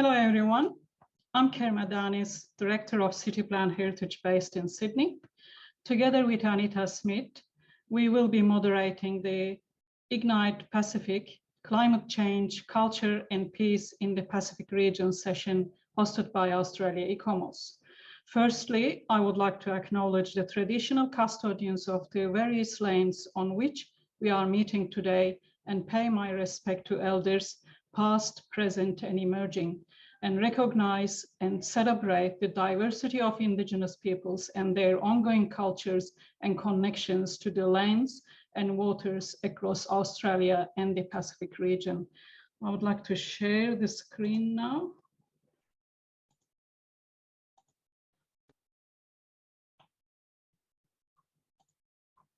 Hello, everyone. I'm Kerma Danis, Director of City Plan Heritage based in Sydney. Together with Anita Smith, we will be moderating the Ignite Pacific Climate Change, Culture and Peace in the Pacific Region session hosted by Australia ICOMOS. Firstly, I would like to acknowledge the traditional custodians of the various lands on which we are meeting today and pay my respect to elders past, present, and emerging, and recognize and celebrate the diversity of Indigenous peoples and their ongoing cultures and connections to the lands and waters across Australia and the Pacific region. I would like to share the screen now.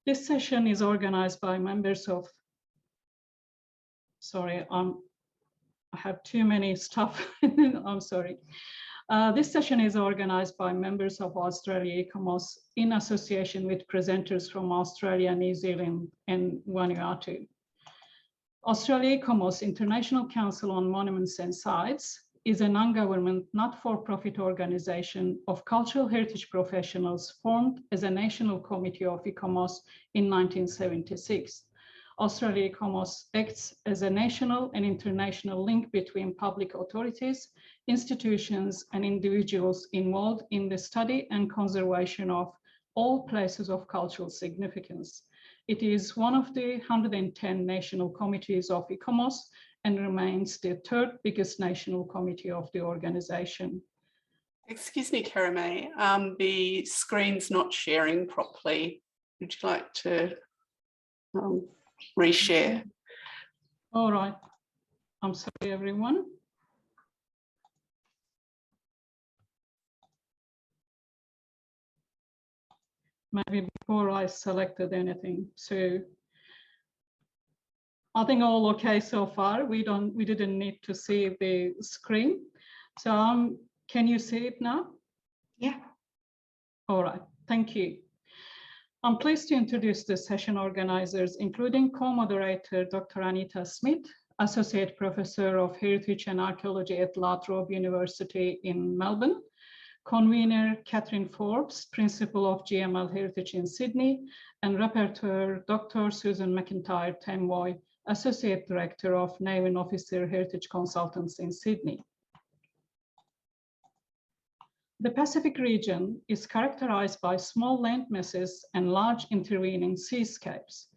This session is organized by members of, I have too many stuff, I'm sorry. This session is organized by members of Australia ICOMOS in association with presenters from Australia, New Zealand, and Vanuatu. Australia ICOMOS, International Council on Monuments and Sites, is a non-government, not-for-profit organization of cultural heritage professionals formed as a national committee of ICOMOS in 1976. Australia ICOMOS acts as a national and international link between public authorities, institutions, and individuals involved in the study and conservation of all places of cultural significance. It is one of the 110 national committees of ICOMOS and remains the third biggest national committee of the organization. Excuse me, Karame, the screen's not sharing properly. Would you like to reshare? All right. I'm sorry, everyone. Maybe before I selected anything. So I think all okay so far. We didn't need to see the screen. So can you see it now? Yeah. All right. Thank you. I'm pleased to introduce the session organizers, including co-moderator Dr. Anita Smith, Associate Professor of Heritage and Archaeology at La Trobe University in Melbourne, convener Catherine Forbes, Principal of GML Heritage in Sydney, and rapporteur Dr. Susan McIntyre Temboy, Associate Director of Naval and Officer Heritage Consultants in Sydney. The Pacific region is characterized by small land masses and large intervening seascapes.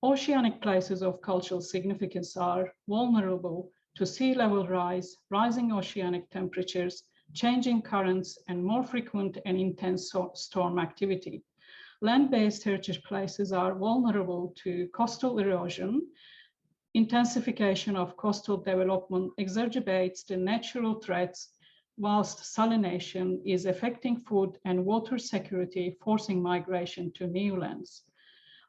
Oceanic places of cultural significance are vulnerable to sea level rise, rising oceanic temperatures, changing currents, and more frequent and intense storm activity. Land-based heritage places are vulnerable to coastal erosion. Intensification of coastal development exacerbates the natural threats, whilst salination is affecting food and water security, forcing migration to new lands.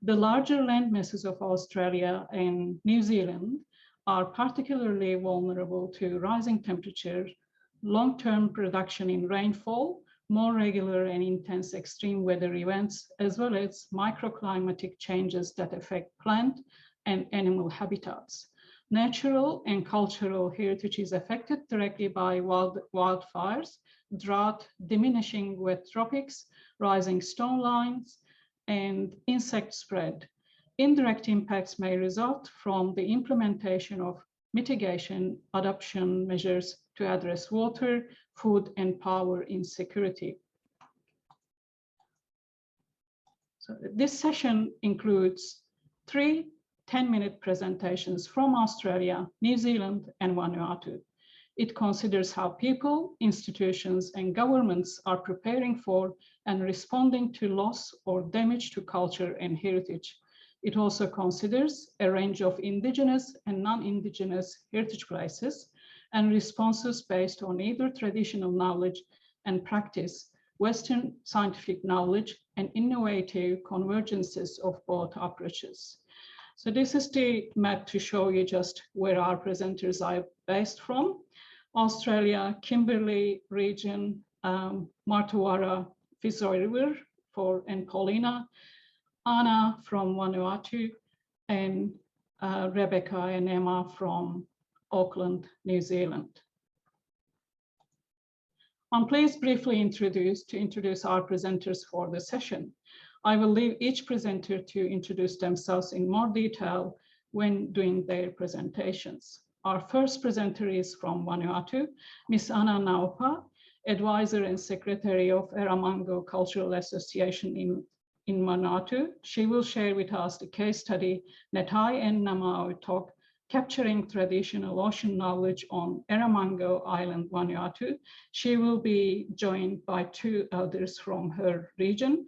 The larger land masses of Australia and New Zealand are particularly vulnerable to rising temperatures, long-term reduction in rainfall, more regular and intense extreme weather events, as well as microclimatic changes that affect plant and animal habitats. Natural and cultural heritage is affected directly by wildfires, drought, diminishing wet tropics, rising stone lines, and insect spread. Indirect impacts may result from the implementation of mitigation, adaption measures to address water, food, and power insecurity. So this session includes 3 10-minute presentations from Australia, New Zealand, and Vanuatu. It considers how people, institutions, and governments are preparing for and responding to loss or damage to culture and heritage. It also considers a range of Indigenous and non-Indigenous heritage places and responses based on either traditional knowledge and practice, Western scientific knowledge, and innovative convergences of both approaches. So this is the map to show you just where our presenters are based from. Australia, Kimberley region, Martuwarra, Fitzroy River and Poelina, Anna from Vanuatu, and Rebecca and Emma from Auckland, New Zealand. I'm pleased briefly to introduce our presenters for the session. I will leave each presenter to introduce themselves in more detail when doing their presentations. Our first presenter is from Vanuatu, Ms. Ana Naupa, Advisor and Secretary of Erromango Cultural Association in Vanuatu. She will share with us the case study Netai and Namou Toc, capturing traditional ocean knowledge on Erromango Island, Vanuatu. She will be joined by two elders from her region.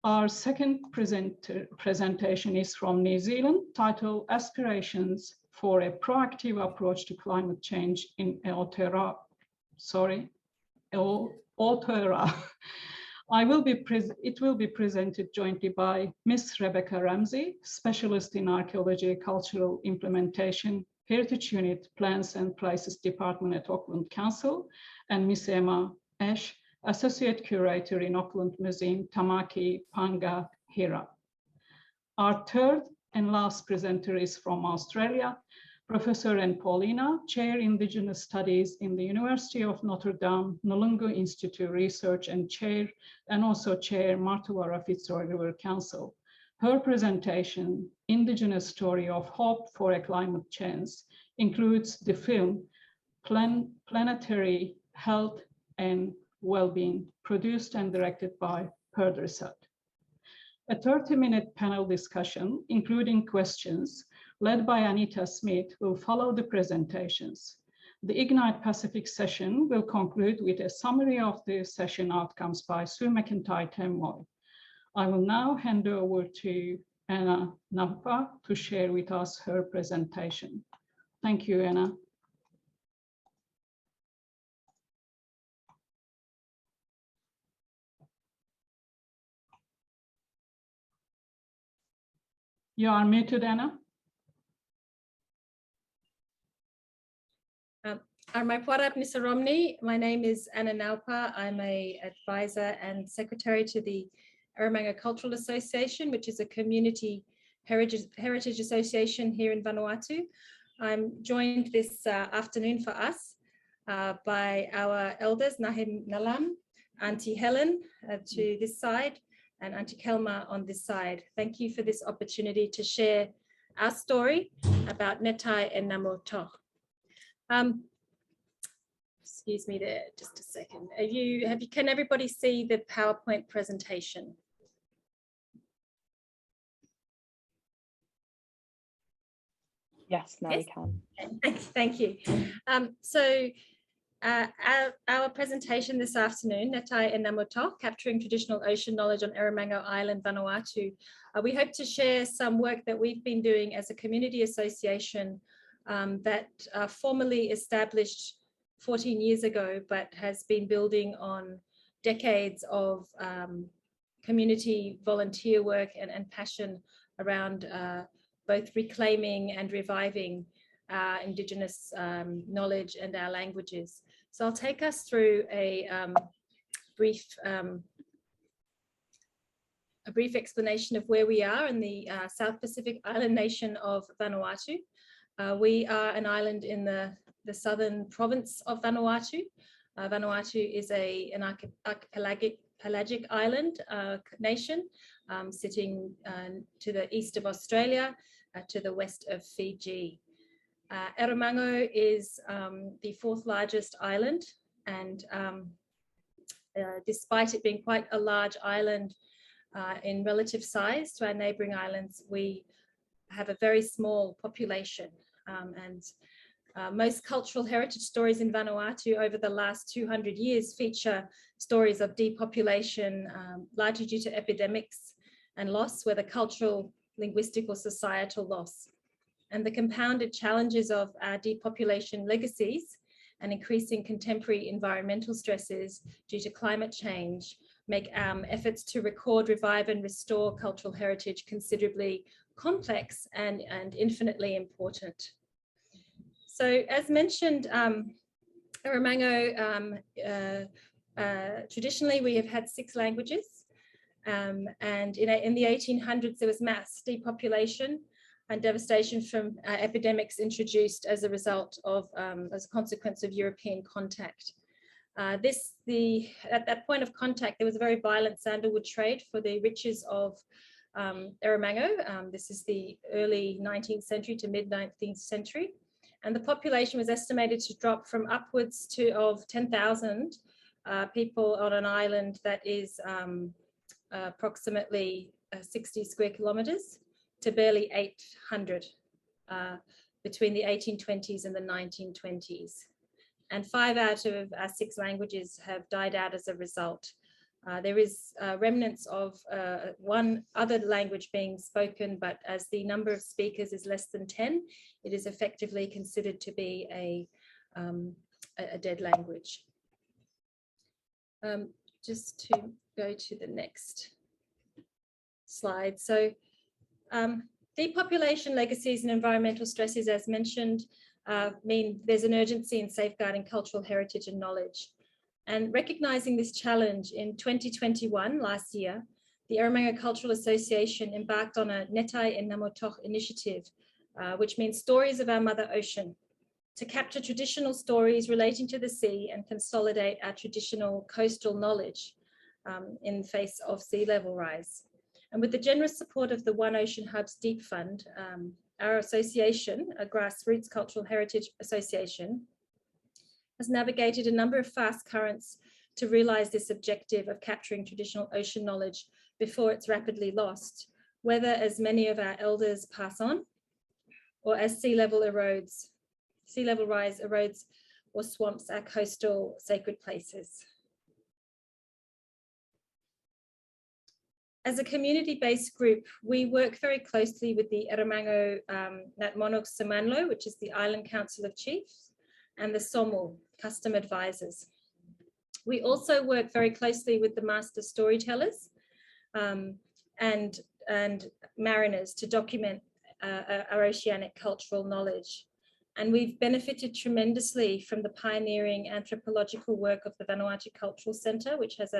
Our second presentation is from New Zealand, titled Aspirations for a Proactive Approach to Climate Change in Aotearoa. It will be presented jointly by Ms. Rebecca Ramsay, Specialist in Archaeology, Cultural Implementation, Heritage Unit, Plans and Places Department at Auckland Council, and Ms. Emma Ash, Associate Curator in Auckland Museum, Tamaki Panga Hira. Our third and last presenter is from Australia, Professor and Poelina, Chair Indigenous Studies in the University of Notre Dame, Nulungu Institute Research and also Chair Martuwarra Fitzroy River Council. Her presentation, Indigenous Story of Hope for a Climate Change, includes the film Planetary Health and Well-being, produced and directed by Perdersat. A 30-minute panel discussion, including questions, led by Anita Smith, will follow the presentations. The Ignite Pacific session will conclude with a summary of the session outcomes by Sue McIntyre-Temoy. I will now hand over to Ana Naupa to share with us her presentation. Thank you, Ana. You are muted, Ana. Armaipuara Mr. Romney. My name is Ana Naupa. I'm an advisor and secretary to the Erromango Cultural Association, which is a community heritage association here in Vanuatu. I'm joined this afternoon for us by our elders, Nahim Nalam, Auntie Helen to this side, and Auntie Kelma on this side. Thank you for this opportunity to share our story about Netai and Namou Toc. Excuse me there, just a second. Can everybody see the PowerPoint presentation? Yes, now we can. Thank you. Our presentation this afternoon, Netai and Namou Toc, Capturing Traditional Ocean Knowledge on Erromango Island, Vanuatu. We hope to share some work that we've been doing as a community association that formally established 14 years ago, but has been building on decades of community volunteer work and passion around both reclaiming and reviving Indigenous knowledge and our languages. So I'll take us through a brief explanation of where we are in the South Pacific island nation of Vanuatu. We are an island in the southern province of Vanuatu. Vanuatu is an archipelagic island nation sitting to the east of Australia, to the west of Fiji. Erromango is the fourth largest island, and despite it being quite a large island in relative size to our neighbouring islands, we have a very small population, and most cultural heritage stories in Vanuatu over the last 200 years feature stories of depopulation, largely due to epidemics and loss, whether cultural, linguistic or societal loss. And the compounded challenges of our depopulation legacies and increasing contemporary environmental stresses due to climate change make efforts to record, revive and restore cultural heritage considerably complex and infinitely important. So as mentioned, Erromango, traditionally we have had 6 languages, and in the 1800s there was mass depopulation and devastation from epidemics introduced as a result of, as a consequence of European contact. At that point of contact, there was a very violent sandalwood trade for the riches of Erromango. This is the early 19th century to mid 19th century. And the population was estimated to drop from upwards of 10,000 people on an island that is approximately 60 square kilometers to barely 800 between the 1820s and the 1920s. And 5 out of our 6 languages have died out as a result. There is remnants of one other language being spoken, but as the number of speakers is less than 10, it is effectively considered to be a dead language. Just to go to the next slide. So depopulation, legacies and environmental stresses, as mentioned, mean there's an urgency in safeguarding cultural heritage and knowledge. And recognizing this challenge, in 2021, last year, the Erromango Cultural Association embarked on a Netai and Namou Toc initiative, which means stories of our Mother Ocean, to capture traditional stories relating to the sea and consolidate our traditional coastal knowledge in the face of sea level rise. And with the generous support of the One Ocean Hub's Deep Fund, our association, a grassroots cultural heritage association, has navigated a number of fast currents to realize this objective of capturing traditional ocean knowledge before it's rapidly lost, whether as many of our elders pass on or as sea level rise erodes or swamps our coastal sacred places. As a community-based group, we work very closely with the Erromango Natmonok Sumanlo, which is the Island Council of Chiefs, and the SOML, Custom Advisors. We also work very closely with the master storytellers and mariners to document our oceanic cultural knowledge. And we've benefited tremendously from the pioneering anthropological work of the Vanuatu Cultural Centre, which has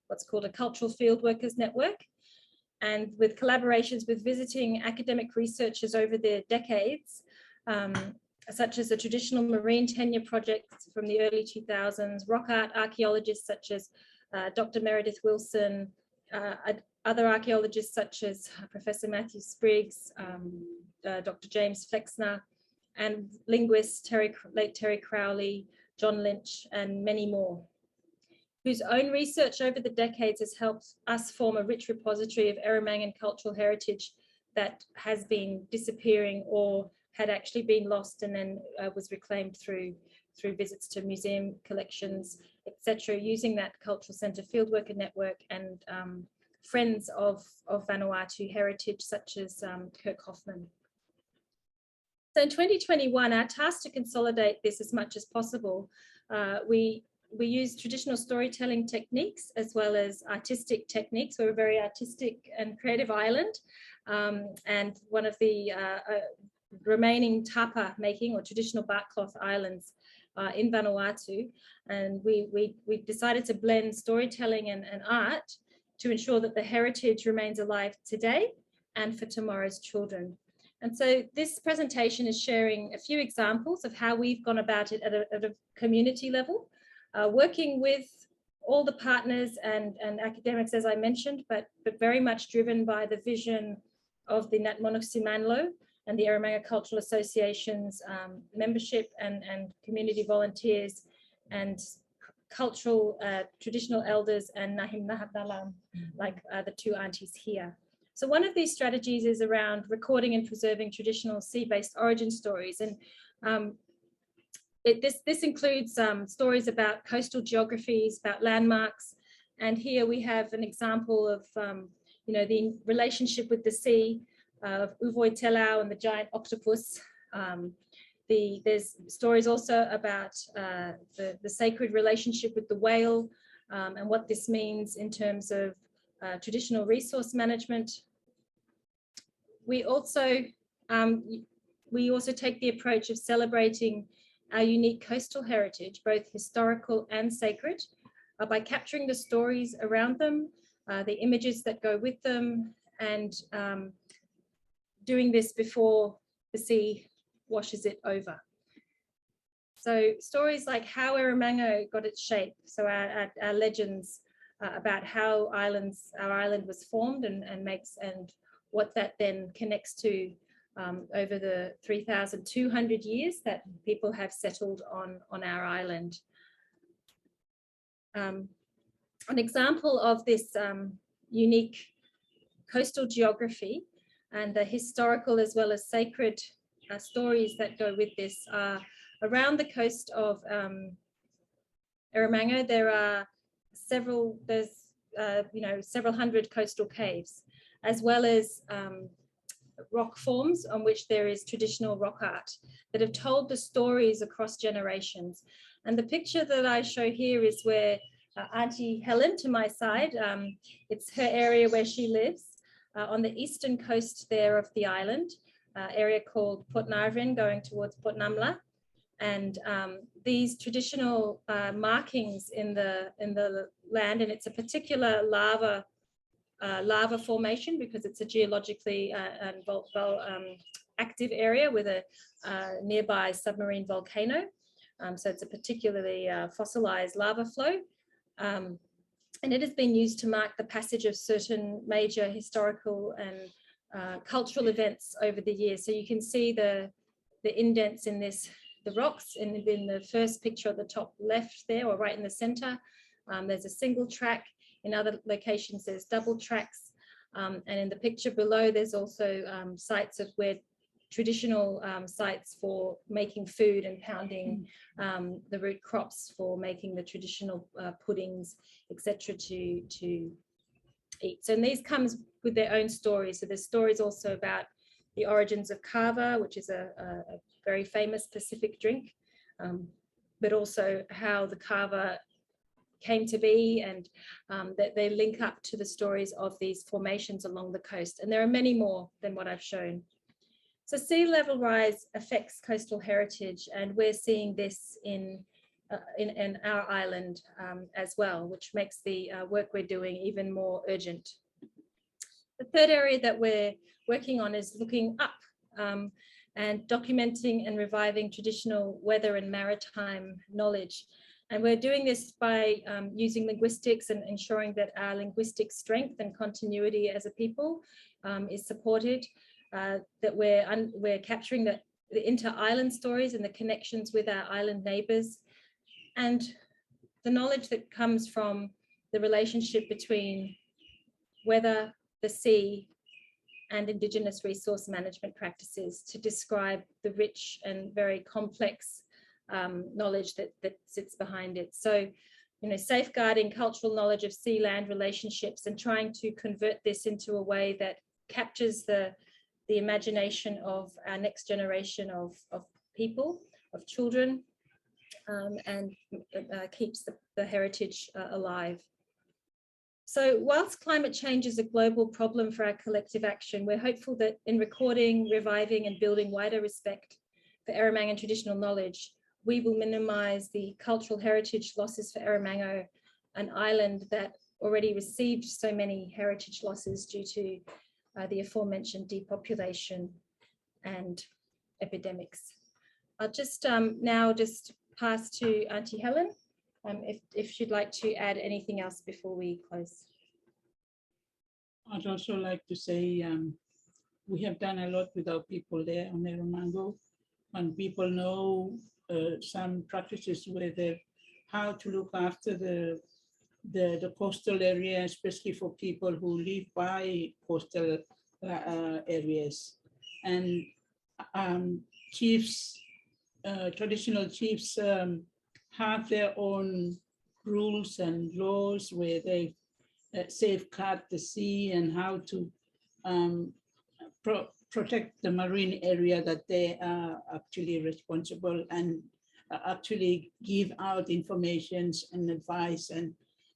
what's called a cultural field workers network. And with collaborations with visiting academic researchers over the decades, such as the traditional marine tenure projects from the early 2000s, rock art archaeologists such as Dr. Meredith Wilson, other archaeologists such as Professor Matthew Spriggs, Dr. James Flexner, and linguists late Terry Crowley, John Lynch, and many more, whose own research over the decades has helped us form a rich repository of Erromangan cultural heritage that has been disappearing or had actually been lost and then was reclaimed through visits to museum collections, etc., using that cultural centre fieldworker network and friends of Vanuatu heritage, such as Kirk Hoffman. So in 2021, our task to consolidate this as much as possible, we use traditional storytelling techniques as well as artistic techniques. We're a very artistic and creative island, and one of the remaining tapa making or traditional bark cloth islands in Vanuatu. And we decided to blend storytelling and art to ensure that the heritage remains alive today and for tomorrow's children. And so this presentation is sharing a few examples of how we've gone about it at a community level, working with all the partners and academics, as I mentioned, but very much driven by the vision of the Natmonok Simanlo and the Erromango Cultural Association's membership and community volunteers and cultural traditional elders and Nahim Nahabnalam, like the 2 aunties here. So one of these strategies is around recording and preserving traditional sea-based origin stories. And this includes stories about coastal geographies, about landmarks. And here we have an example of the relationship with the sea, of Uvoi Telau and the giant octopus. There's stories also about the sacred relationship with the whale and what this means in terms of traditional resource management. We also take the approach of celebrating our unique coastal heritage, both historical and sacred, by capturing the stories around them, the images that go with them, and doing this before the sea washes it over. So stories like how Erromango got its shape, so our legends about how our island was formed and what that then connects to over the 3,200 years that people have settled on our island. An example of this unique coastal geography and the historical as well as sacred stories that go with this are around the coast of Erromango. There are several hundred coastal caves, as well as rock forms on which there is traditional rock art that have told the stories across generations. And the picture that I show here is where Auntie Helen to my side, it's her area where she lives on the eastern coast there of the island, area called Port Narvin going towards Port Namla. And these traditional markings in the land, and it's a particular lava formation because it's a geologically active area with a nearby submarine volcano. So it's a particularly fossilized lava flow. And it has been used to mark the passage of certain major historical and cultural events over the years. So you can see the indents in the rocks in the first picture at the top left there, or right in the center. There's a single track. In other locations, there's double tracks. And in the picture below, there's also sites of where traditional sites for making food and pounding the root crops for making the traditional puddings, etc. to eat. So and these comes with their own stories. So there's stories also about the origins of kava, which is a very famous Pacific drink, but also how the kava came to be, and that they link up to the stories of these formations along the coast. And there are many more than what I've shown. So sea level rise affects coastal heritage, and we're seeing this in our island as well, which makes the work we're doing even more urgent. The third area that we're working on is looking up and documenting and reviving traditional weather and maritime knowledge. And we're doing this by using linguistics and ensuring that our linguistic strength and continuity as a people is supported, that we're capturing the inter-island stories and the connections with our island neighbours, and the knowledge that comes from the relationship between weather, the sea, and Indigenous resource management practices to describe the rich and very complex knowledge that sits behind it. So, safeguarding cultural knowledge of sea-land relationships and trying to convert this into a way that captures the imagination of our next generation of people, of children, and keeps the heritage alive. So whilst climate change is a global problem for our collective action, we're hopeful that in recording, reviving and building wider respect for Erromangan traditional knowledge, we will minimise the cultural heritage losses for Erromango, an island that already received so many heritage losses due to the aforementioned depopulation and epidemics. I'll just now pass to Auntie Helen, if she'd like to add anything else before we close. I'd also like to say we have done a lot with our people there on Erromango, and people know some practices where how to look after the coastal area, especially for people who live by coastal areas. And chiefs, traditional chiefs have their own rules and laws where they safeguard the sea and how to protect the marine area that they are actually responsible, and actually give out information and advice and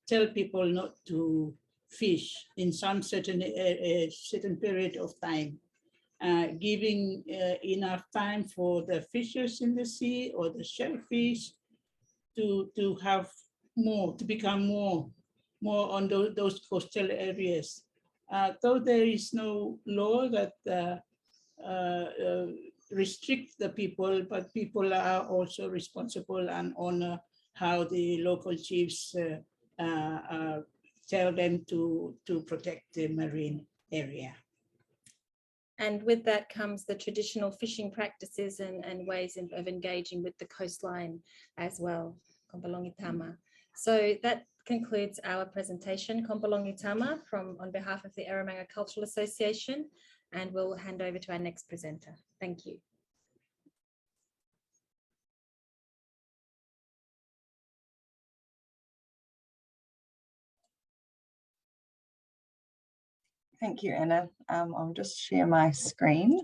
tell people not to fish in some certain period of time, giving enough time for the fishes in the sea or the shellfish to have more, to become more on those coastal areas. Though there is no law that restrict the people, but people are also responsible and honor how the local chiefs tell them to protect the marine area. And with that comes the traditional fishing practices and ways of engaging with the coastline as well, Kompolongitama. So that concludes our presentation, Kompolongitama, on behalf of the Erromango Cultural Association, and we'll hand over to our next presenter. Thank you. Thank you, Anna. I'll just share my screen.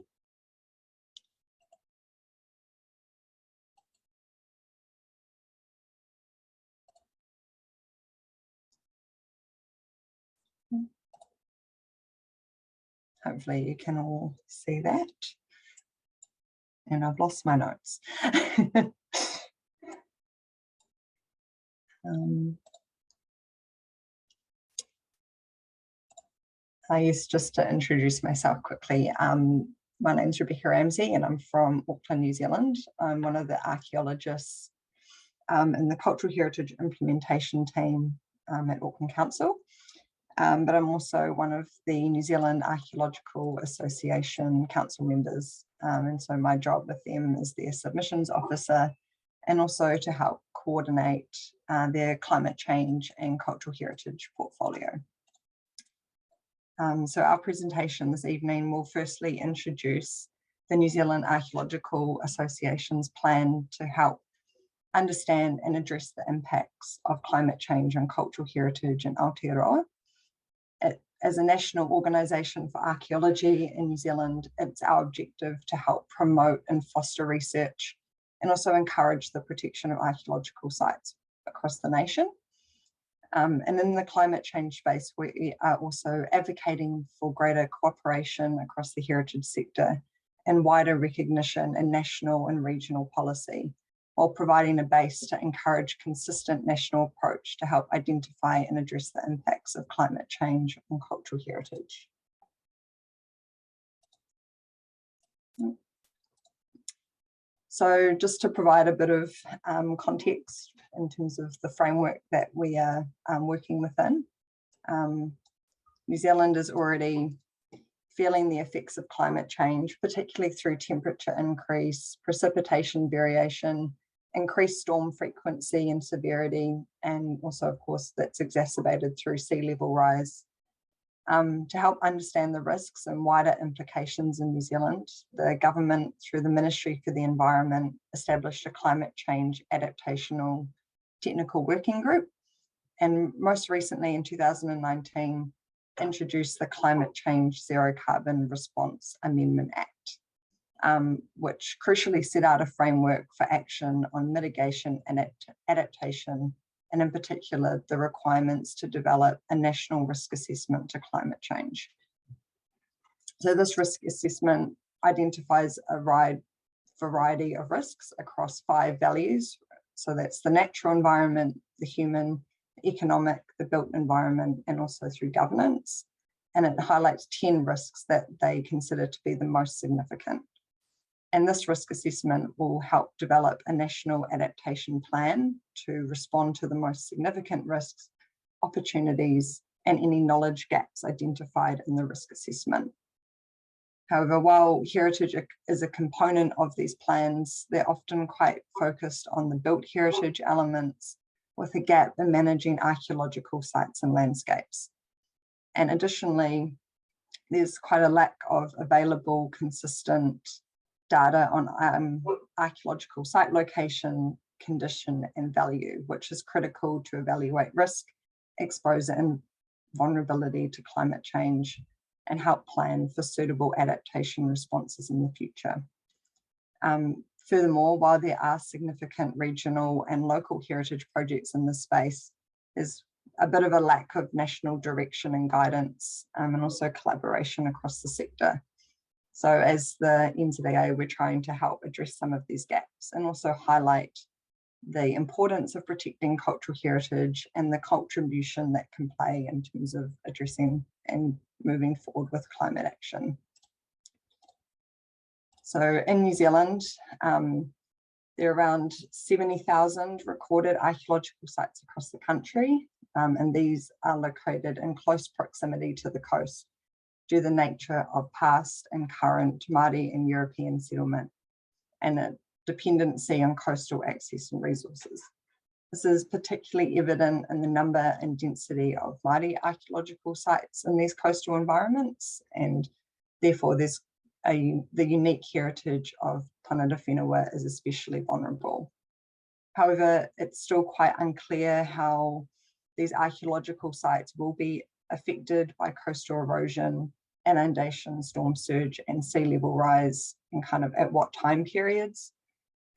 Hopefully you can all see that. And I've lost my notes. Just to introduce myself quickly, my name's Rebecca Ramsay and I'm from Auckland, New Zealand. I'm one of the archaeologists in the Cultural Heritage Implementation team at Auckland Council, but I'm also one of the New Zealand Archaeological Association council members, and so my job with them is their submissions officer and also to help coordinate their climate change and cultural heritage portfolio. So our presentation this evening will firstly introduce the New Zealand Archaeological Association's plan to help understand and address the impacts of climate change on cultural heritage in Aotearoa. As a national organisation for archaeology in New Zealand, it's our objective to help promote and foster research and also encourage the protection of archaeological sites across the nation. And in the climate change space, we are also advocating for greater cooperation across the heritage sector and wider recognition in national and regional policy, while providing a base to encourage consistent national approach to help identify and address the impacts of climate change on cultural heritage. So just to provide a bit of context in terms of the framework that we are working within, New Zealand is already feeling the effects of climate change, particularly through temperature increase, precipitation variation, increased storm frequency and severity, and also, of course, that's exacerbated through sea level rise. To help understand the risks and wider implications in New Zealand, the government, through the Ministry for the Environment, established a climate change adaptational technical working group, and most recently in 2019, introduced the Climate Change Zero Carbon Response Amendment Act, which crucially set out a framework for action on mitigation and adaptation, and in particular, the requirements to develop a national risk assessment to climate change. So this risk assessment identifies a wide variety of risks across 5 values. So that's the natural environment, the human, the economic, the built environment, and also through governance. And it highlights 10 risks that they consider to be the most significant. And this risk assessment will help develop a national adaptation plan to respond to the most significant risks, opportunities, and any knowledge gaps identified in the risk assessment. However, while heritage is a component of these plans, they're often quite focused on the built heritage elements, with a gap in managing archaeological sites and landscapes. And additionally, there's quite a lack of available, consistent data on archaeological site location, condition, and value, which is critical to evaluate risk, exposure, and vulnerability to climate change, and help plan for suitable adaptation responses in the future. Furthermore, while there are significant regional and local heritage projects in this space, there's a bit of a lack of national direction and guidance, and also collaboration across the sector. So as the NZAA, we're trying to help address some of these gaps and also highlight the importance of protecting cultural heritage and the contribution that can play in terms of addressing and moving forward with climate action. So in New Zealand, there are around 70,000 recorded archaeological sites across the country, and these are located in close proximity to the coast due to the nature of past and current Māori and European settlement and a dependency on coastal access and resources. This is particularly evident in the number and density of Māori archaeological sites in these coastal environments, and therefore there's the unique heritage of Tāngata Whenua is especially vulnerable. However, it's still quite unclear how these archaeological sites will be affected by coastal erosion, inundation, storm surge, and sea level rise, and kind of at what time periods,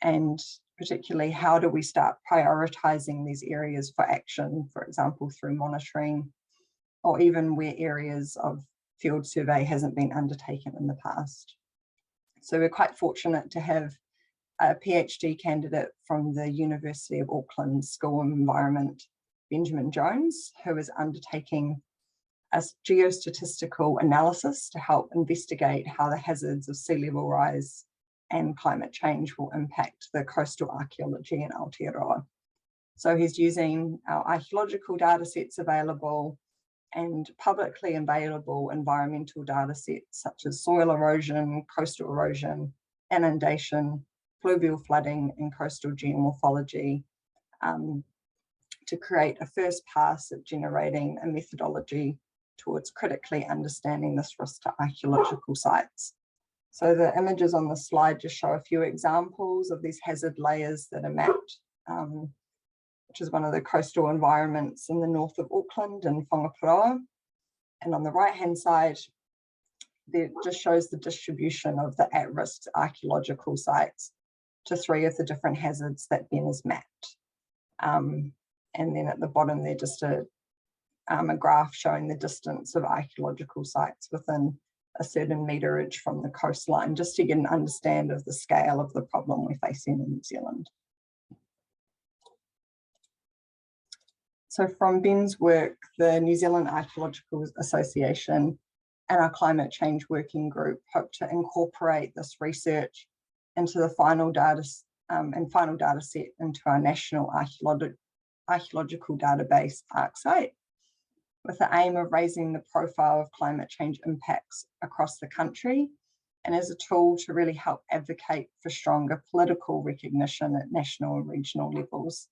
and particularly how do we start prioritizing these areas for action, for example, through monitoring, or even where areas of field survey hasn't been undertaken in the past. So we're quite fortunate to have a PhD candidate from the University of Auckland School of Environment, Benjamin Jones, who is undertaking a geostatistical analysis to help investigate how the hazards of sea level rise and climate change will impact the coastal archaeology in Aotearoa. So he's using our archaeological data sets available and publicly available environmental data sets such as soil erosion, coastal erosion, inundation, fluvial flooding, and coastal geomorphology to create a first pass at generating a methodology towards critically understanding this risk to archaeological sites. So the images on the slide just show a few examples of these hazard layers that are mapped, which is one of the coastal environments in the north of Auckland and Whangaparoa. And on the right-hand side, it just shows the distribution of the at-risk archaeological sites to 3 of the different hazards that Ben has mapped. And then at the bottom there, just a graph showing the distance of archaeological sites within a certain meterage from the coastline, just to get an understand of the scale of the problem we're facing in New Zealand. So from Ben's work, the New Zealand Archaeological Association and our climate change working group hope to incorporate this research into the final data set into our national archaeological database ArcSite, with the aim of raising the profile of climate change impacts across the country and as a tool to really help advocate for stronger political recognition at national and regional levels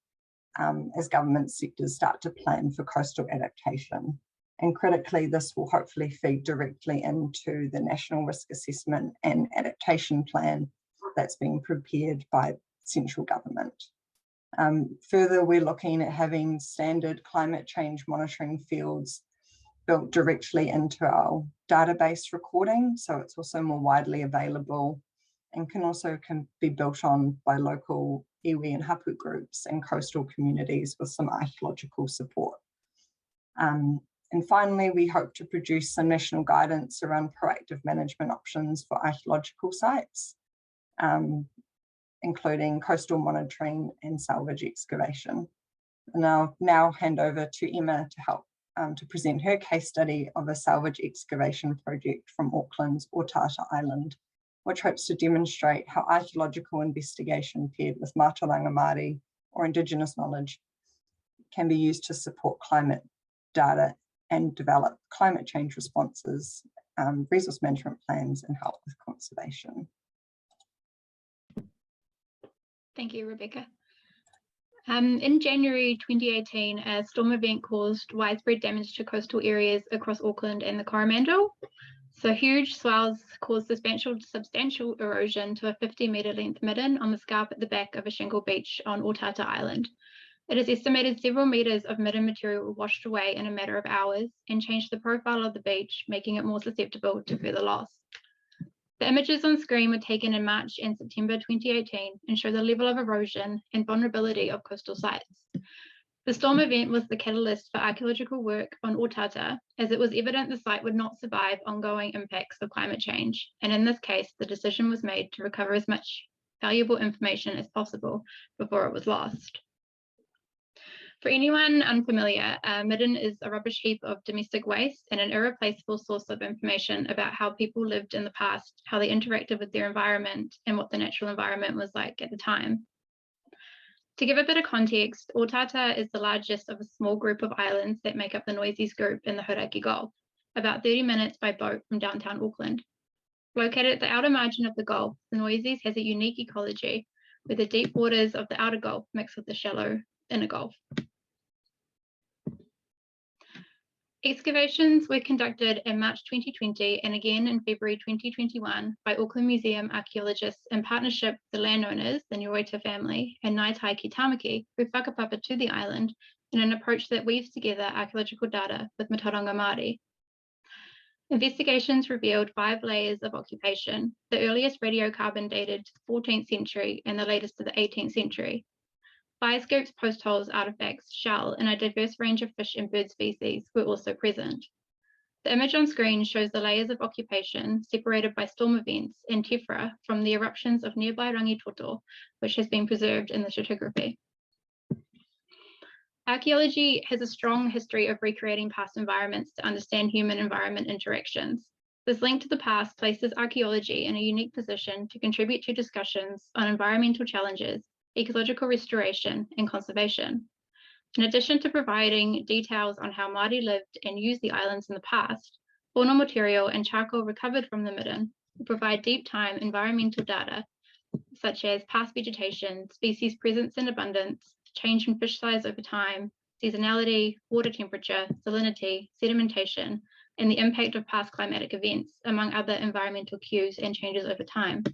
as government sectors start to plan for coastal adaptation. And critically, this will hopefully feed directly into the National Risk Assessment and Adaptation Plan that's being prepared by central government. Further, we're looking at having standard climate change monitoring fields built directly into our database recording, so it's also more widely available and can be built on by local iwi and hapu groups and coastal communities with some archaeological support. And finally, we hope to produce some national guidance around proactive management options for archaeological sites, including coastal monitoring and salvage excavation. And I'll now hand over to Emma to help to present her case study of a salvage excavation project from Auckland's Otata Island, which hopes to demonstrate how archaeological investigation paired with Mātauranga Māori or Indigenous knowledge can be used to support climate data and develop climate change responses, resource management plans, and help with conservation. Thank you, Rebecca. In January 2018, a storm event caused widespread damage to coastal areas across Auckland and the Coromandel. So huge swells caused substantial erosion to a 50-metre length midden on the scarp at the back of a shingle beach on Otata Island. It is estimated several metres of midden material were washed away in a matter of hours and changed the profile of the beach, making it more susceptible to further loss. The images on screen were taken in March and September 2018 and show the level of erosion and vulnerability of coastal sites. The storm event was the catalyst for archaeological work on Otata, as it was evident the site would not survive ongoing impacts of climate change, and in this case, the decision was made to recover as much valuable information as possible before it was lost. For anyone unfamiliar, midden is a rubbish heap of domestic waste and an irreplaceable source of information about how people lived in the past, how they interacted with their environment, and what the natural environment was like at the time. To give a bit of context, Otata is the largest of a small group of islands that make up the Noises group in the Hauraki Gulf, about 30 minutes by boat from downtown Auckland. Located at the outer margin of the Gulf, the Noises has a unique ecology, where the deep waters of the outer Gulf mix with the shallow inner Gulf. Excavations were conducted in March 2020 and again in February 2021 by Auckland Museum archaeologists in partnership with the landowners, the Naupa family, and Netai ki Tamaki, who whakapapa to the island in an approach that weaves together archaeological data with Matauranga Māori. Investigations revealed 5 layers of occupation, the earliest radiocarbon dated to the 14th century and the latest to the 18th century. Seascapes, post holes, artifacts, shell, and a diverse range of fish and bird species were also present. The image on screen shows the layers of occupation separated by storm events and tephra from the eruptions of nearby Rangitoto, which has been preserved in the stratigraphy. Archaeology has a strong history of recreating past environments to understand human-environment interactions. This link to the past places archaeology in a unique position to contribute to discussions on environmental challenges, ecological restoration, and conservation. In addition to providing details on how Māori lived and used the islands in the past, faunal material and charcoal recovered from the midden will provide deep time environmental data, such as past vegetation, species presence and abundance, change in fish size over time, seasonality, water temperature, salinity, sedimentation, and the impact of past climatic events, among other environmental cues and changes over time.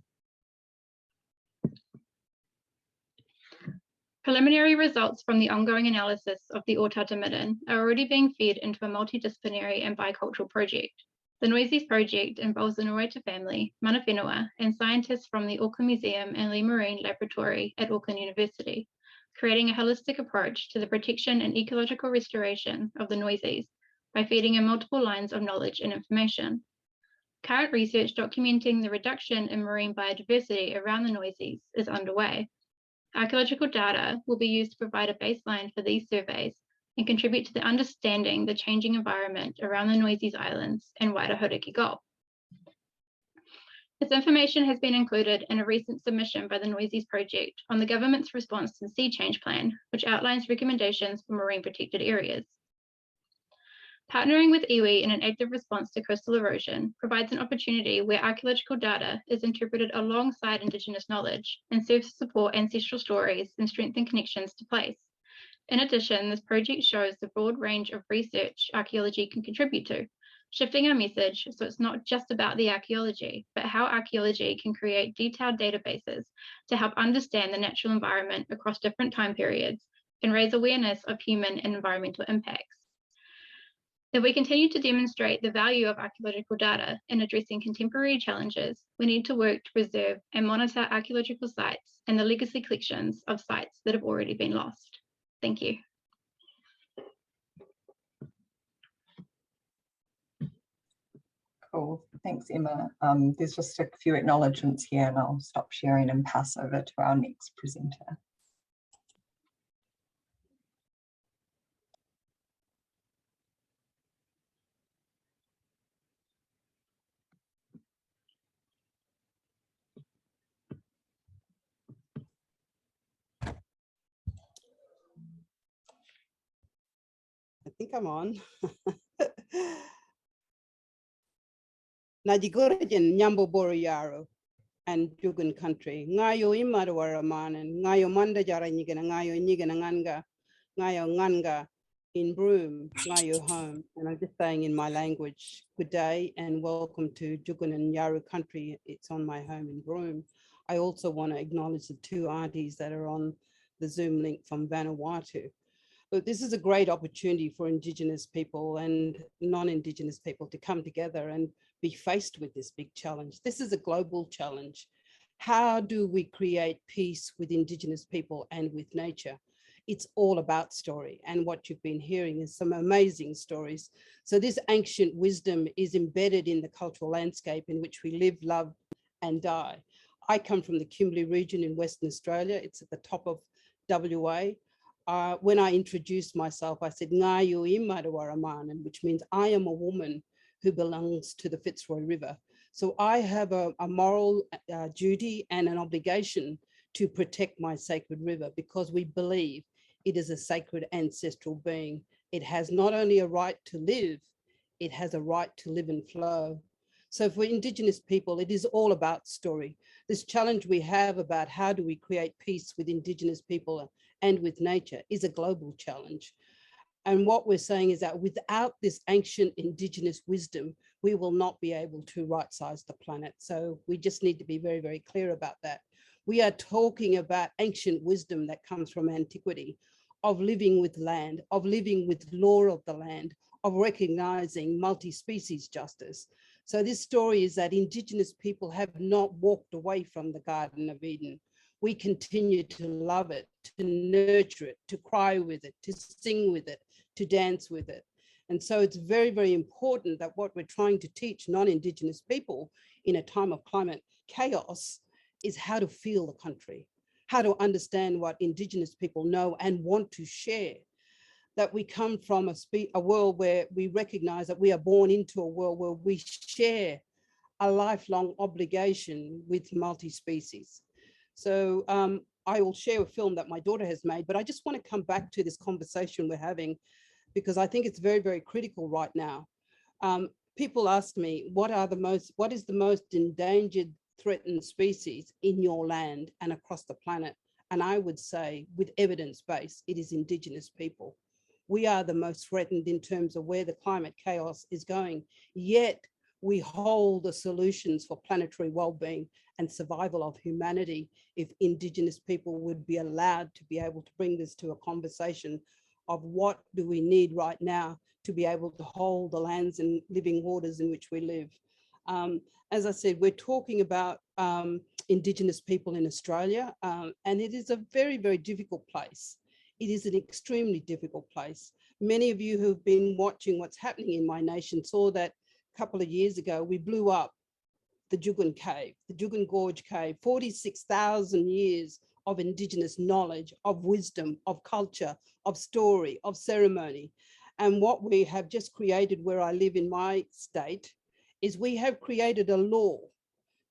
Preliminary results from the ongoing analysis of the Otata midden are already being fed into a multidisciplinary and bicultural project. The Noises project involves the Naupa family, mana whenua, and scientists from the Auckland Museum and Lee Marine Laboratory at Auckland University, creating a holistic approach to the protection and ecological restoration of the Noises by feeding in multiple lines of knowledge and information. Current research documenting the reduction in marine biodiversity around the Noises is underway. Archaeological data will be used to provide a baseline for these surveys and contribute to the understanding the changing environment around the Noises Islands and wider Hauraki Gulf. This information has been included in a recent submission by the Noises project on the government's response to the Sea Change Plan, which outlines recommendations for marine protected areas. Partnering with iwi in an active response to coastal erosion provides an opportunity where archaeological data is interpreted alongside Indigenous knowledge and serves to support ancestral stories and strengthen connections to place. In addition, this project shows the broad range of research archaeology can contribute to, shifting our message so it's not just about the archaeology, but how archaeology can create detailed databases to help understand the natural environment across different time periods and raise awareness of human and environmental impacts. If we continue to demonstrate the value of archaeological data in addressing contemporary challenges, we need to work to preserve and monitor archaeological sites and the legacy collections of sites that have already been lost. Thank you. Cool, thanks Emma. There's just a few acknowledgements here and I'll stop sharing and pass over to our next presenter. I think I'm on. Najigorjan Nyambo Boroyaro and Jugun country. Ngayo imadwara manan, ngayo manda jara nyigana, ngayo nyigana nganga, ngayo nganga in Broome, ngayo home. And I'm just saying in my language, good day and welcome to Jugun and Yaru country. It's on my home in Broome. I also want to acknowledge the 2 aunties that are on the Zoom link from Vanuatu. But this is a great opportunity for Indigenous people and non-Indigenous people to come together and be faced with this big challenge. This is a global challenge. How do we create peace with Indigenous people and with nature? It's all about story. And what you've been hearing is some amazing stories. So this ancient wisdom is embedded in the cultural landscape in which we live, love, and die. I come from the Kimberley region in Western Australia. It's at the top of WA. when I introduced myself, I said, Ngayu Imadawaraman, which means I am a woman who belongs to the Fitzroy River. So I have a moral duty and an obligation to protect my sacred river because we believe it is a sacred ancestral being. It has not only a right to live, it has a right to live and flow. So for Indigenous people, it is all about story. This challenge we have about how do we create peace with Indigenous people and with nature is a global challenge. And what we're saying is that without this ancient Indigenous wisdom, we will not be able to right-size the planet. So we just need to be very, very clear about that. We are talking about ancient wisdom that comes from antiquity, of living with land, of living with law of the land, of recognizing multi-species justice. So this story is that Indigenous people have not walked away from the Garden of Eden. We continue to love it, to nurture it, to cry with it, to sing with it, to dance with it. And so it's very, very important that what we're trying to teach non-Indigenous people in a time of climate chaos is how to feel the country, how to understand what Indigenous people know and want to share. That we come from a world where we recognize that we are born into a world where we share a lifelong obligation with multi-species. So I will share a film that my daughter has made, but I just want to come back to this conversation we're having because I think it's very, very critical right now. People ask me, what is the most endangered, threatened species in your land and across the planet? And I would say, with evidence base, it is Indigenous people. We are the most threatened in terms of where the climate chaos is going, yet we hold the solutions for planetary well-being and survival of humanity if Indigenous people would be allowed to be able to bring this to a conversation of what do we need right now to be able to hold the lands and living waters in which we live. As I said, we're talking about Indigenous people in Australia, and it is a very, very difficult place. It is an extremely difficult place. Many of you who've been watching what's happening in my nation saw that a couple of years ago, we blew up the Juukan Cave, the Juukan Gorge Cave, 46,000 years of Indigenous knowledge, of wisdom, of culture, of story, of ceremony. And what we have just created where I live in my state is we have created a law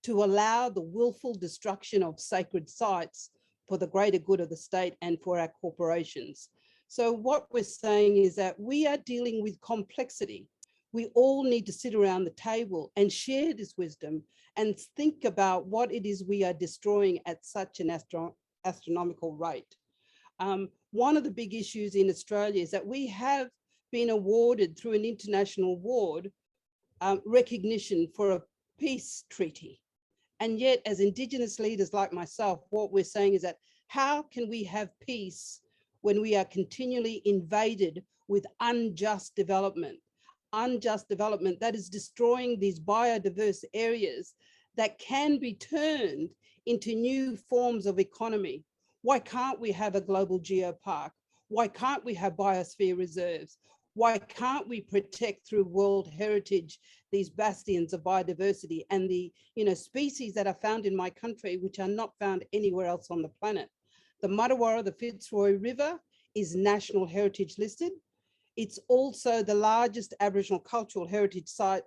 to allow the willful destruction of sacred sites for the greater good of the state and for our corporations. So what we're saying is that we are dealing with complexity. We all need to sit around the table and share this wisdom and think about what it is we are destroying at such an astronomical rate. One of the big issues in Australia is that we have been awarded through an international award recognition for a peace treaty. And yet, as Indigenous leaders like myself, what we're saying is that how can we have peace when we are continually invaded with unjust development that is destroying these biodiverse areas that can be turned into new forms of economy? Why can't we have a global geopark? Why can't we have biosphere reserves? Why can't we protect through World Heritage these bastions of biodiversity and the species that are found in my country, which are not found anywhere else on the planet? The Matawarra, the Fitzroy River, is National Heritage listed. It's also the largest Aboriginal cultural heritage site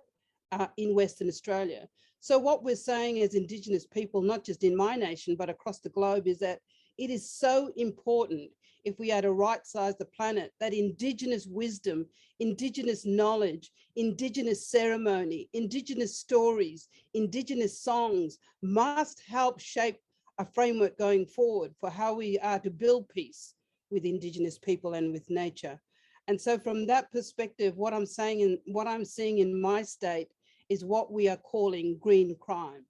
in Western Australia. So what we're saying as Indigenous people, not just in my nation, but across the globe, is that it is so important if we are to right-size the planet, that Indigenous wisdom, Indigenous knowledge, Indigenous ceremony, Indigenous stories, Indigenous songs must help shape a framework going forward for how we are to build peace with Indigenous people and with nature. And so from that perspective, what I'm saying and what I'm seeing in my state is what we are calling green crime,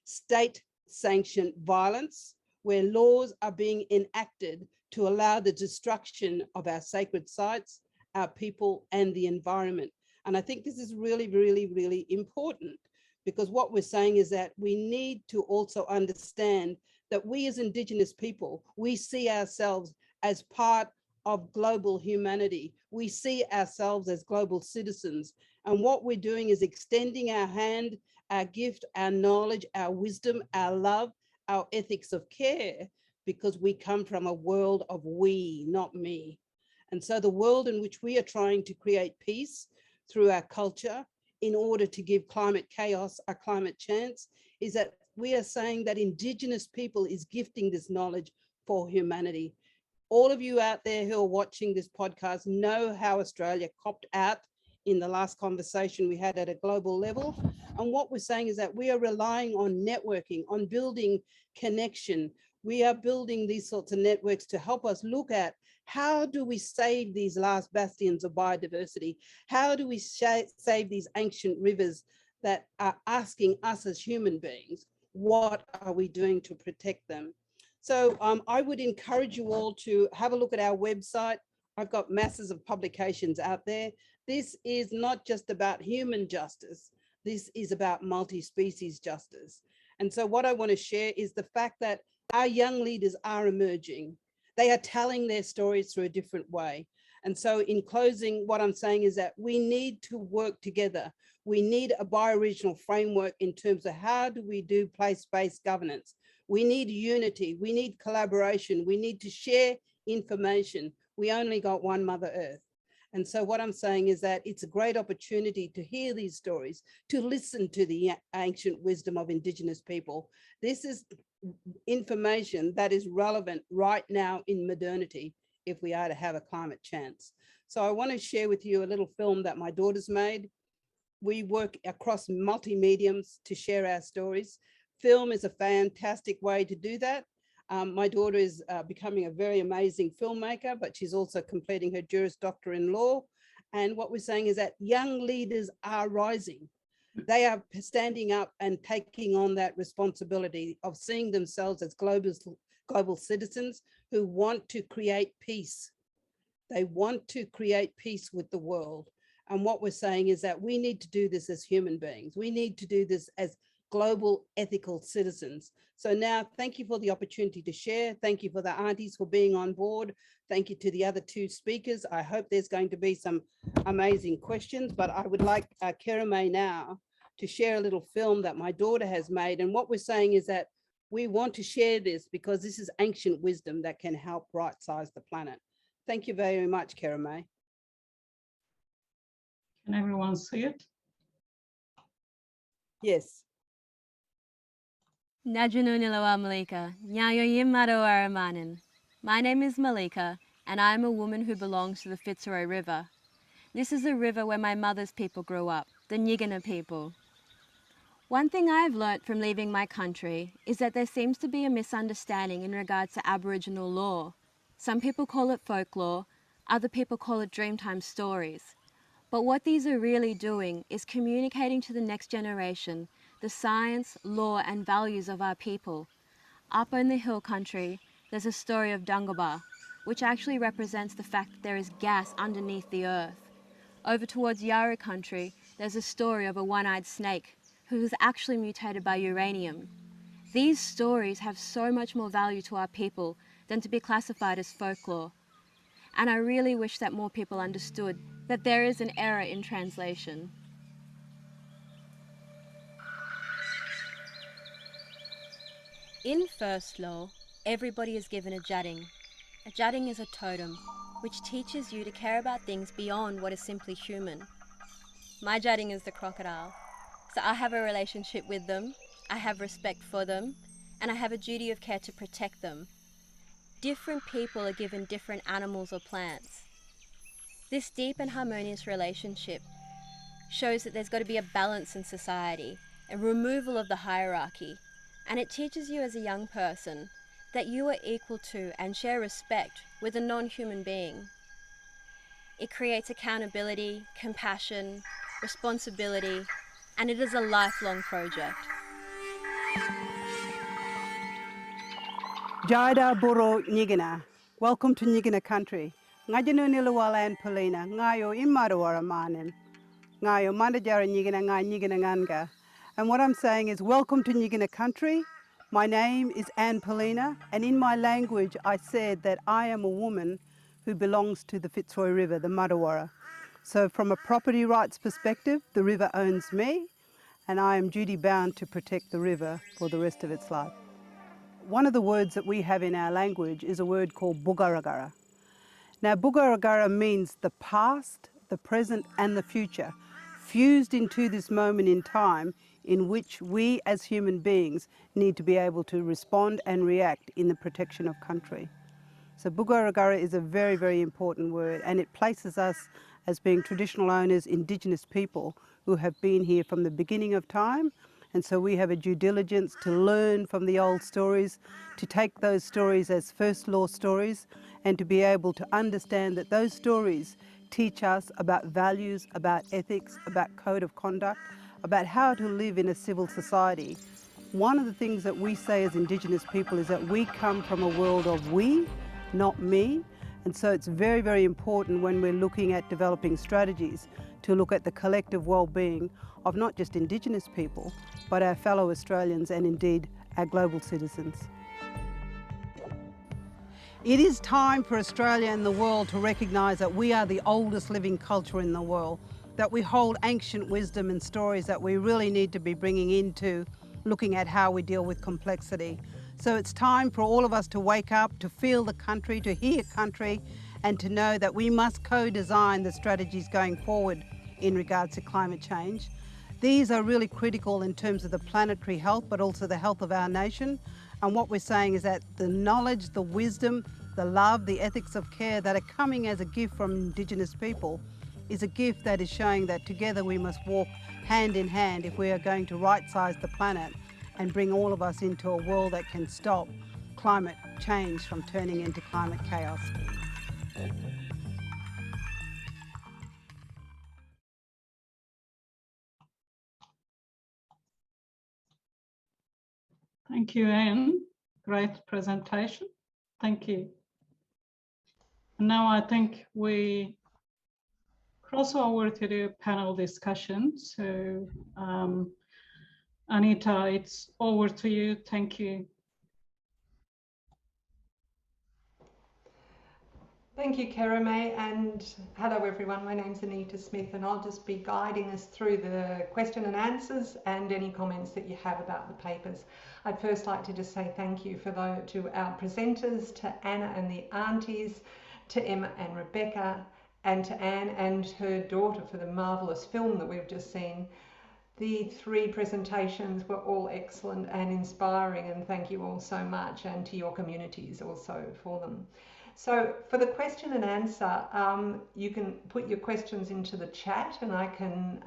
state-sanctioned violence, where laws are being enacted to allow the destruction of our sacred sites, our people, and the environment. And I think this is really, really, really important, because what we're saying is that we need to also understand that we as Indigenous people, we see ourselves as part of global humanity. We see ourselves as global citizens. And what we're doing is extending our hand, our gift, our knowledge, our wisdom, our love, our ethics of care because we come from a world of we, not me. And so the world in which we are trying to create peace through our culture in order to give climate chaos a climate chance is that we are saying that Indigenous people is gifting this knowledge for humanity. All of you out there who are watching this podcast know how Australia copped out in the last conversation we had at a global level. And what we're saying is that we are relying on networking, on building connection. We are building these sorts of networks to help us look at how do we save these last bastions of biodiversity? How do we save these ancient rivers that are asking us as human beings, what are we doing to protect them? So I would encourage you all to have a look at our website. I've got masses of publications out there. This is not just about human justice. This is about multi-species justice. And so what I want to share is the fact that our young leaders are emerging. They are telling their stories through a different way. And so in closing, what I'm saying is that we need to work together. We need a bioregional framework in terms of how do we do place-based governance. We need unity, we need collaboration, we need to share information. We only got one Mother Earth. And so what I'm saying is that it's a great opportunity to hear these stories, to listen to the ancient wisdom of Indigenous people. This is information that is relevant right now in modernity if we are to have a climate chance. So I want to share with you a little film that my daughter's made. We work across multi-mediums to share our stories. Film is a fantastic way to do that. My daughter is becoming a very amazing filmmaker, but she's also completing her Juris Doctor in law. And what we're saying is that young leaders are rising. They are standing up and taking on that responsibility of seeing themselves as global citizens who want to create peace. They want to create peace with the world. And what we're saying is that we need to do this as human beings. We need to do this as global ethical citizens. So now, thank you for the opportunity to share. Thank you for the aunties for being on board. Thank you to the other two speakers. I hope there's going to be some amazing questions, but I would like Kereme now to share a little film that my daughter has made. And what we're saying is that we want to share this because this is ancient wisdom that can help right-size the planet. Thank you very much, Kereme. Can everyone see it? Yes. Najununilawa Malika, Nyayo Yimado Aramanin. My name is Malika, and I am a woman who belongs to the Fitzroy River. This is the river where my mother's people grew up, the Nyigina people. One thing I've learnt from leaving my country is that there seems to be a misunderstanding in regards to Aboriginal law. Some people call it folklore, other people call it Dreamtime stories. But what these are really doing is communicating to the next generation the science, law and values of our people. Up in the hill country, there's a story of Dungaba, which actually represents the fact that there is gas underneath the earth. Over towards Yarra country, there's a story of a one-eyed snake who was actually mutated by uranium. These stories have so much more value to our people than to be classified as folklore. And I really wish that more people understood that there is an error in translation. In first law, everybody is given a jadding. A jadding is a totem, which teaches you to care about things beyond what is simply human. My jadding is the crocodile, so I have a relationship with them, I have respect for them, and I have a duty of care to protect them. Different people are given different animals or plants. This deep and harmonious relationship shows that there's got to be a balance in society, a removal of the hierarchy, and it teaches you as a young person that you are equal to and share respect with a non-human being. It creates accountability, compassion, responsibility, and it is a lifelong project. Jaida Boro Nyigina. Welcome to Nyigina country. Ngajinu Nilawala and Poelina, Ngayo Imarawara Manin, Ngayo Mandajara Nyigina, Nyigina Nganga. And what I'm saying is, welcome to Nyigina country. My name is Anne Poelina, and in my language, I said that I am a woman who belongs to the Fitzroy River, the Muddawara. So from a property rights perspective, the river owns me, and I am duty bound to protect the river for the rest of its life. one of the words that we have in our language is a word called bugaragara. Now, bugaragara means the past, the present and the future, fused into this moment in time in which we as human beings need to be able to respond and react in the protection of country. So bugaragara is a very, very important word, and it places us as being traditional owners, Indigenous people who have been here from the beginning of time. And so we have a due diligence to learn from the old stories, to take those stories as first law stories, and to be able to understand that those stories teach us about values, about ethics, about code of conduct, about how to live in a civil society. One of the things that we say as Indigenous people is that we come from a world of we, not me. And so it's very, very important when we're looking at developing strategies to look at the collective well-being of not just Indigenous people, but our fellow Australians and indeed our global citizens. It is time for Australia and the world to recognise that we are the oldest living culture in the world, that we hold ancient wisdom and stories that we really need to be bringing into looking at how we deal with complexity. So it's time for all of us to wake up, to feel the country, to hear country, and to know that we must co-design the strategies going forward in regards to climate change. These are really critical in terms of the planetary health, but also the health of our nation. And what we're saying is that the knowledge, the wisdom, the love, the ethics of care that are coming as a gift from Indigenous people is a gift that is showing that together we must walk hand in hand if we are going to right-size the planet and bring all of us into a world that can stop climate change from turning into climate chaos. Thank you, Anne. Great presentation. Thank you. And now I think we cross over to the panel discussion. So, Anita, it's over to you. Thank you. Thank you, Kereme, and hello everyone. My name's Anita Smith, and I'll just be guiding us through the question and answers and any comments that you have about the papers. I'd first like to just say thank you to our presenters, to Anna and the aunties, to Emma and Rebecca, and to Anne and her daughter for the marvellous film that we've just seen. The three presentations were all excellent and inspiring, and thank you all so much, and to your communities also for them. So for the question and answer, you can put your questions into the chat, and I can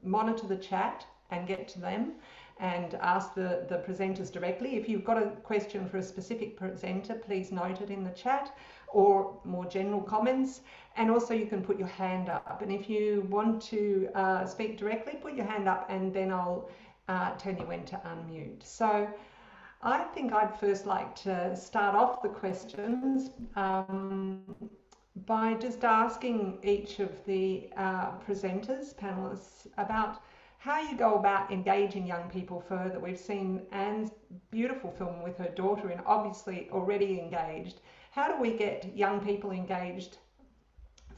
monitor the chat and get to them and ask the presenters directly. If you've got a question for a specific presenter, please note it in the chat, or more general comments. And also you can put your hand up. And if you want to speak directly, put your hand up, and then I'll tell you when to unmute. So I think I'd first like to start off the questions by just asking each of the presenters, panelists, about how you go about engaging young people further. We've seen Anne's beautiful film with her daughter and obviously already engaged. How do we get young people engaged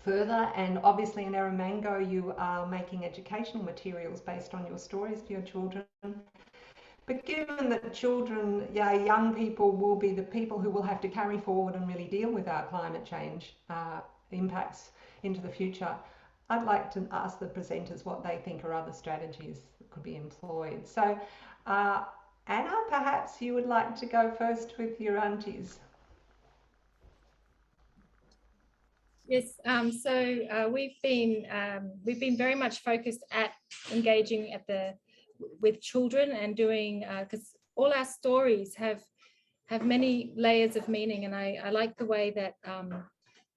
further? And obviously in Erromango you are making educational materials based on your stories for your children. But given that children, young people will be the people who will have to carry forward and really deal with our climate change impacts into the future, I'd like to ask the presenters what they think are other strategies that could be employed. So Anna, perhaps you would like to go first with your aunties. Yes, so we've been very much focused at engaging with children and doing, because all our stories have many layers of meaning, and I like the way that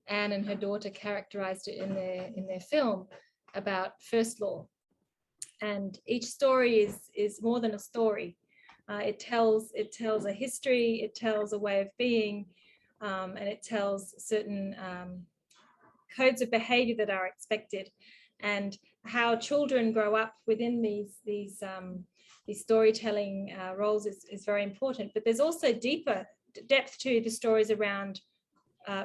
Anne and her daughter characterized it in their film about first law. And each story is more than a story. It tells a history, it tells a way of being, and it tells certain codes of behavior that are expected, and how children grow up within these storytelling roles is very important. But there's also depth to the stories around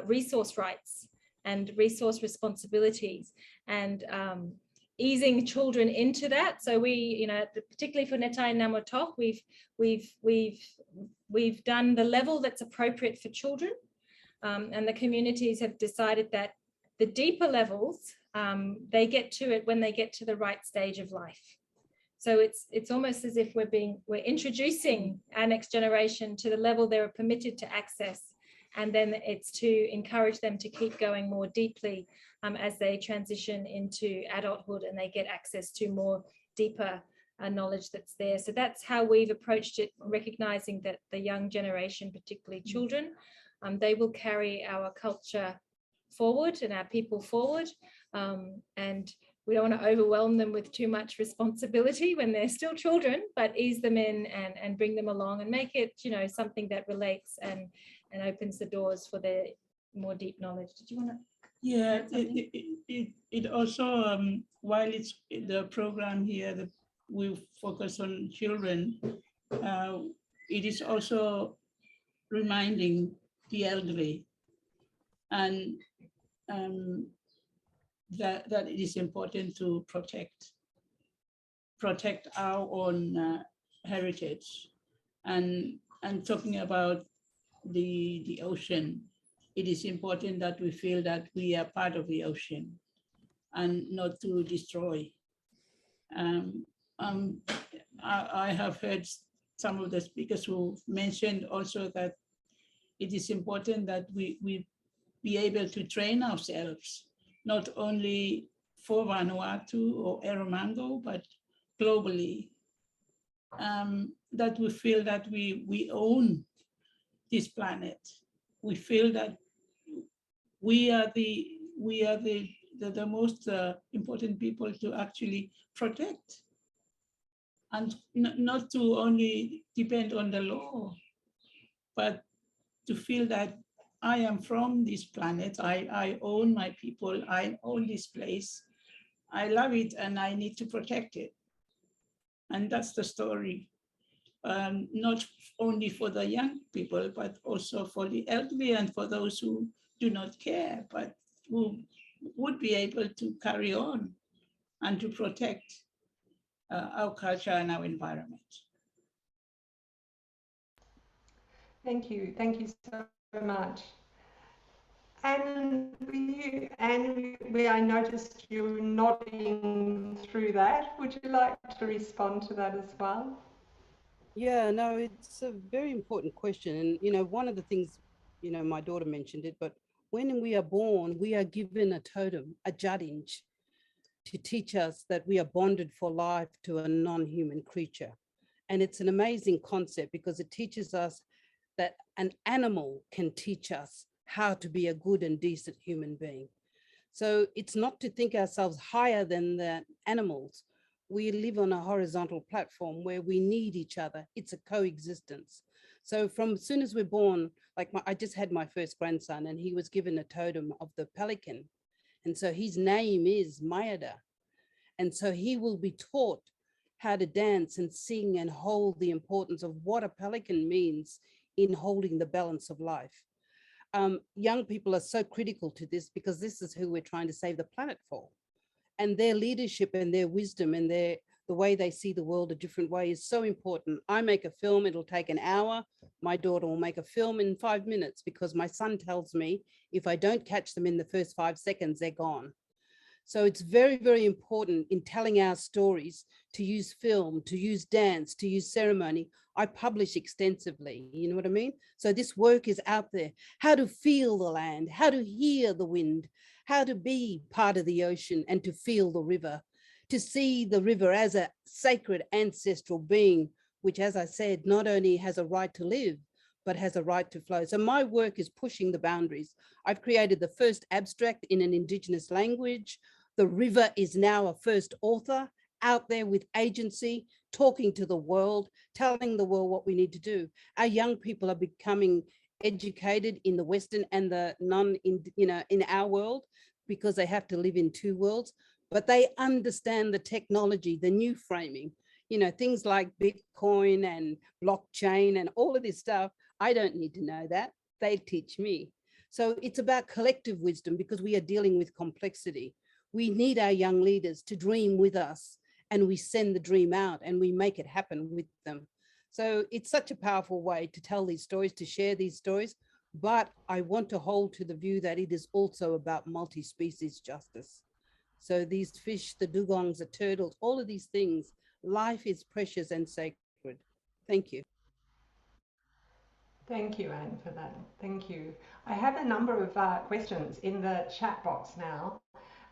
resource rights and resource responsibilities, and easing children into that. So we, particularly for Netai and Namou Toc, we've we've done the level that's appropriate for children, and the communities have decided that the deeper levels, they get to it when they get to the right stage of life. So it's almost as if we're introducing our next generation to the level they're permitted to access, and then it's to encourage them to keep going more deeply as they transition into adulthood and they get access to more deeper knowledge that's there. So that's how we've approached it, recognizing that the young generation, particularly children, they will carry our culture forward and our people forward, and we don't want to overwhelm them with too much responsibility when they're still children, but ease them in and bring them along and make it, you know, something that relates and opens the doors for their more deep knowledge. Did you want to? Yeah, it also, while it's the program here that we focus on children, it is also reminding the elderly and that it is important to protect our own heritage. And talking about the ocean, it is important that we feel that we are part of the ocean and not to destroy. I have heard some of the speakers who mentioned also that it is important that we be able to train ourselves, not only for Vanuatu or Erromango, but globally, that we feel that we own this planet. We feel that we are the most important people to actually protect, and not to only depend on the law, but to feel that I am from this planet, I own my people, I own this place, I love it, and I need to protect it. And that's the story, not only for the young people, but also for the elderly and for those who do not care, but who would be able to carry on and to protect our culture and our environment. Thank you so much. And I noticed you nodding through that. Would you like to respond to that as well? Yeah, no, it's a very important question. And, you know, one of the things, you know, my daughter mentioned it, but when we are born, we are given a totem, a jadinj, to teach us that we are bonded for life to a non-human creature. And it's an amazing concept because it teaches us that an animal can teach us how to be a good and decent human being. So it's not to think ourselves higher than the animals. We live on a horizontal platform where we need each other. It's a coexistence. So from as soon as we're born, like I just had my first grandson and he was given a totem of the pelican. And so his name is Mayada. And so he will be taught how to dance and sing and hold the importance of what a pelican means in holding the balance of life. Young people are so critical to this because this is who we're trying to save the planet for. And their leadership and their wisdom and the way they see the world a different way is so important. I make a film, it'll take an hour. My daughter will make a film in 5 minutes because my son tells me if I don't catch them in the first 5 seconds, they're gone. So it's very, very important in telling our stories to use film, to use dance, to use ceremony. I publish extensively, you know what I mean? So this work is out there. How to feel the land, how to hear the wind, how to be part of the ocean and to feel the river, to see the river as a sacred ancestral being, which, as I said, not only has a right to live, but has a right to flow. So my work is pushing the boundaries. I've created the first abstract in an Indigenous language. The river is now a first author out there with agency, talking to the world, telling the world what we need to do. Our young people are becoming educated in the Western and the in our world, because they have to live in two worlds, but they understand the technology, the new framing, things like Bitcoin and blockchain and all of this stuff. I don't need to know that. They teach me. So it's about collective wisdom because we are dealing with complexity. We need our young leaders to dream with us, and we send the dream out and we make it happen with them. So it's such a powerful way to tell these stories, to share these stories. But I want to hold to the view that it is also about multi-species justice. So these fish, the dugongs, the turtles, all of these things, life is precious and sacred. Thank you. Thank you, Anne, for that. Thank you. I have a number of questions in the chat box now,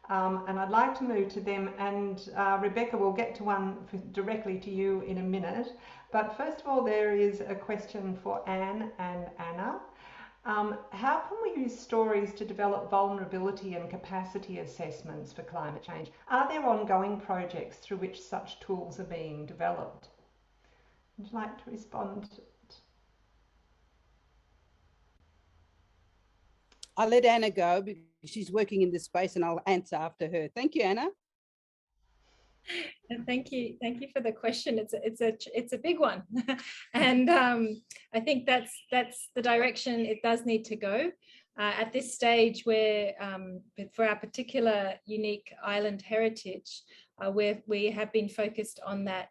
and I'd like to move to them. And Rebecca, we'll get to one directly to you in a minute. But first of all, there is a question for Anne and Anna. How can we use stories to develop vulnerability and capacity assessments for climate change? Are there ongoing projects through which such tools are being developed? Would you like to respond? I'll let Anna go because she's working in this space, and I'll answer after her. Thank you, Anna. And thank you for the question. It's a big one, and I think that's the direction it does need to go. At this stage, where for our particular unique island heritage, where we have been focused on that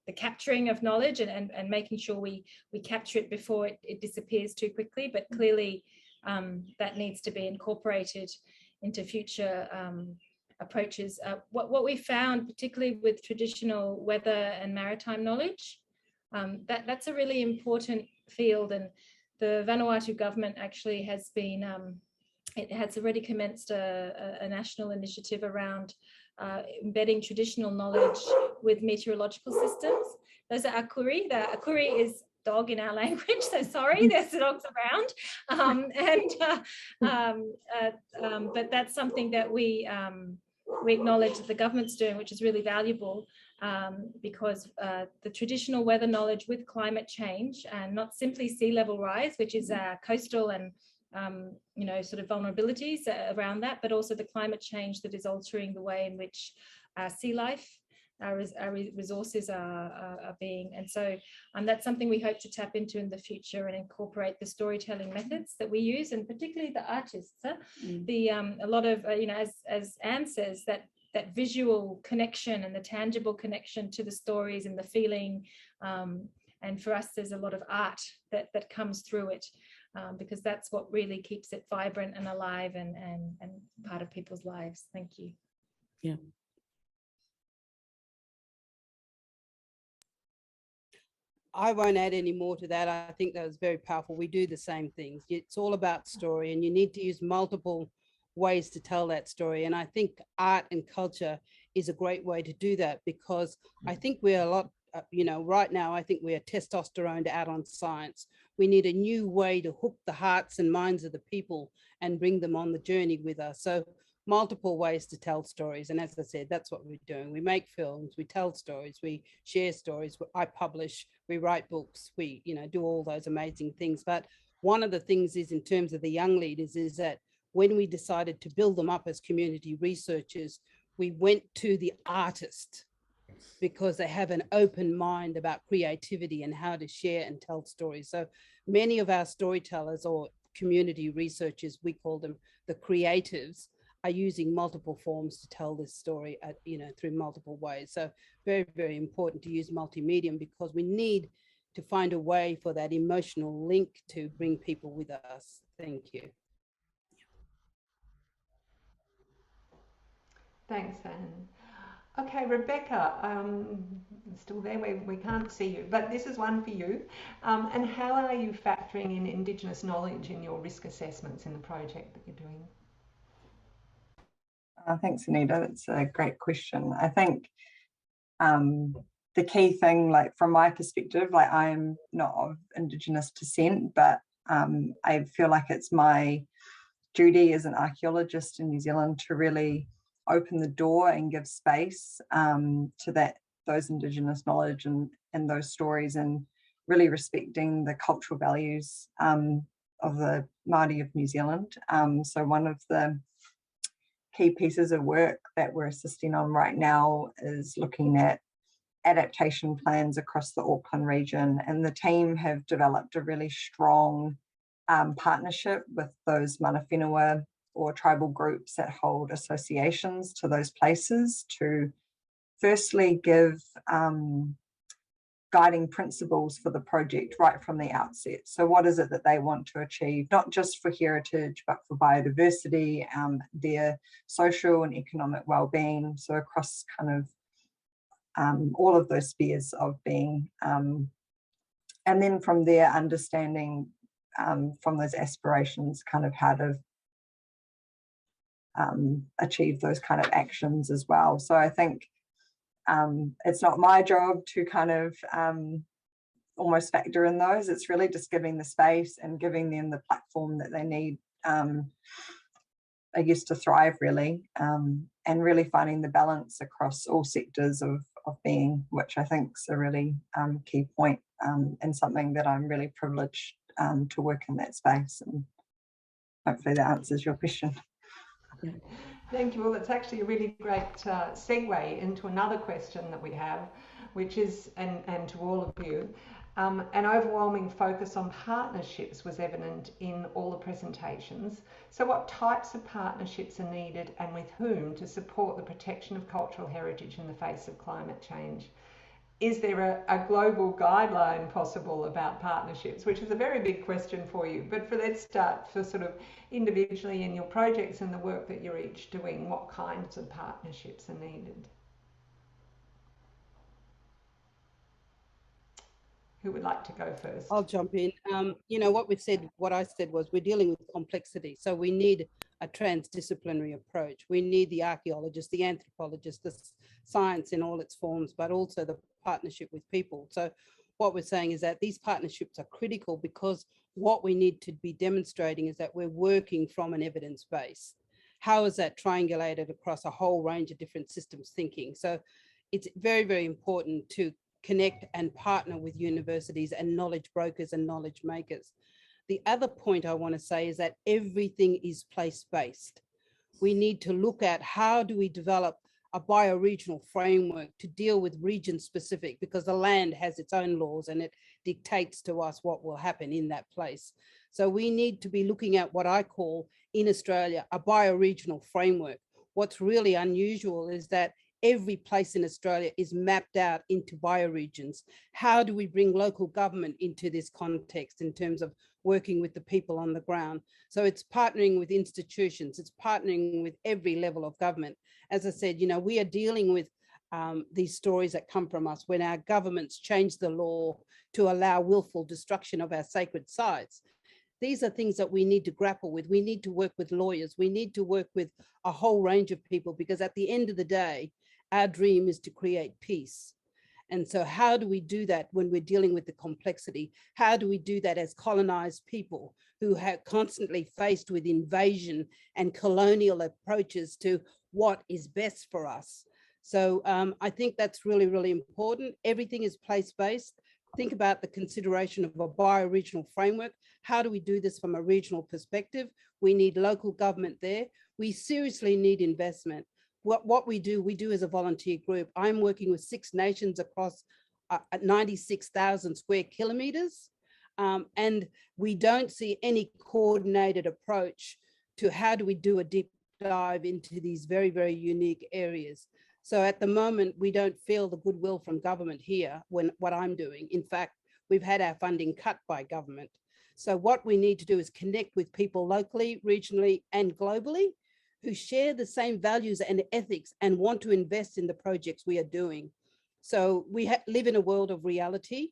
the capturing of knowledge and making sure we capture it before it disappears too quickly. But clearly, that needs to be incorporated into future approaches. What we found, particularly with traditional weather and maritime knowledge, that's a really important field, and the Vanuatu government actually has been, it has already commenced a national initiative around embedding traditional knowledge with meteorological systems. Those are akuri. The akuri is dog in our language, so sorry, there's dogs around, but that's something that we acknowledge that the government's doing, which is really valuable, because the traditional weather knowledge with climate change, and not simply sea level rise, which is coastal and sort of vulnerabilities around that, but also the climate change that is altering the way in which sea life, our resources are being. And so that's something we hope to tap into in the future and incorporate the storytelling methods that we use, and particularly the artists. A lot of, as Anne says, that visual connection and the tangible connection to the stories and the feeling. And for us, there's a lot of art that comes through it, because that's what really keeps it vibrant and alive and part of people's lives. Thank you. Yeah. I won't add any more to that. I think that was very powerful. We do the same things. It's all about story, and you need to use multiple ways to tell that story. And I think art and culture is a great way to do that, because I think we're a lot, right now, I think we are testosterone out on science. We need a new way to hook the hearts and minds of the people and bring them on the journey with us. So multiple ways to tell stories. And as I said, that's what we're doing. We make films, we tell stories, we share stories, I publish, we write books, we do all those amazing things. But one of the things is, in terms of the young leaders, is that when we decided to build them up as community researchers, we went to the artist, because they have an open mind about creativity and how to share and tell stories. So many of our storytellers, or community researchers, we call them the creatives, are using multiple forms to tell this story through multiple ways. So very, very important to use multimedia, because we need to find a way for that emotional link to bring people with us. Thank you. Thanks, Anne. Okay, Rebecca, still there, we can't see you, but this is one for you. And how are you factoring in Indigenous knowledge in your risk assessments in the project that you're doing? Thanks, Anita. That's a great question. I think the key thing, from my perspective, I'm not of Indigenous descent, but I feel like it's my duty as an archaeologist in New Zealand to really open the door and give space to those Indigenous knowledge and those stories, and really respecting the cultural values of the Māori of New Zealand. So one of the key pieces of work that we're assisting on right now is looking at adaptation plans across the Auckland region, and the team have developed a really strong partnership with those mana whenua or tribal groups that hold associations to those places, to firstly give guiding principles for the project right from the outset. So what is it that they want to achieve, not just for heritage, but for biodiversity, their social and economic well-being, so across kind of all of those spheres of being. And then from there, understanding from those aspirations, kind of how to achieve those kind of actions as well. So I think it's not my job to kind of almost factor in those. It's really just giving the space and giving them the platform that they need, I guess, to thrive really, and really finding the balance across all sectors of being, which I think is a really key point, and something that I'm really privileged to work in that space. And hopefully that answers your question. Thank you. Well, it's actually a really great segue into another question that we have, which is, and to all of you, an overwhelming focus on partnerships was evident in all the presentations. So what types of partnerships are needed and with whom to support the protection of cultural heritage in the face of climate change? Is there a global guideline possible about partnerships, which is a very big question for you, but let's start for sort of individually in your projects and the work that you're each doing, what kinds of partnerships are needed? Who would like to go first? I'll jump in. You know, what I said was we're dealing with complexity. So we need a transdisciplinary approach. We need the archaeologist, the anthropologist, the science in all its forms, but also the partnership with people. So what we're saying is that these partnerships are critical because what we need to be demonstrating is that we're working from an evidence base. How is that triangulated across a whole range of different systems thinking? So it's very, very important to connect and partner with universities and knowledge brokers and knowledge makers. The other point I want to say is that everything is place-based. We need to look at how do we develop a bioregional framework to deal with region-specific, because the land has its own laws and it dictates to us what will happen in that place. So we need to be looking at what I call in Australia a bioregional framework. What's really unusual is that every place in Australia is mapped out into bioregions. How do we bring local government into this context in terms of working with the people on the ground? So it's partnering with institutions, it's partnering with every level of government. As I said, you know, we are dealing with these stories that come from us when our governments change the law to allow willful destruction of our sacred sites. These are things that we need to grapple with. We need to work with lawyers. We need to work with a whole range of people, because at the end of the day, our dream is to create peace. And so how do we do that when we're dealing with the complexity? How do we do that as colonized people who have constantly faced with invasion and colonial approaches to what is best for us? So I think that's really, really important. Everything is place-based. Think about the consideration of a bioregional framework. How do we do this from a regional perspective? We need local government there. We seriously need investment. What we do as a volunteer group, I'm working with 6 nations across 96,000 square kilometers. And we don't see any coordinated approach to how do we do a deep dive into these very, very unique areas. So at the moment, we don't feel the goodwill from government here when what I'm doing. In fact, we've had our funding cut by government. So what we need to do is connect with people locally, regionally, and globally who share the same values and ethics and want to invest in the projects we are doing. So we live in a world of reality,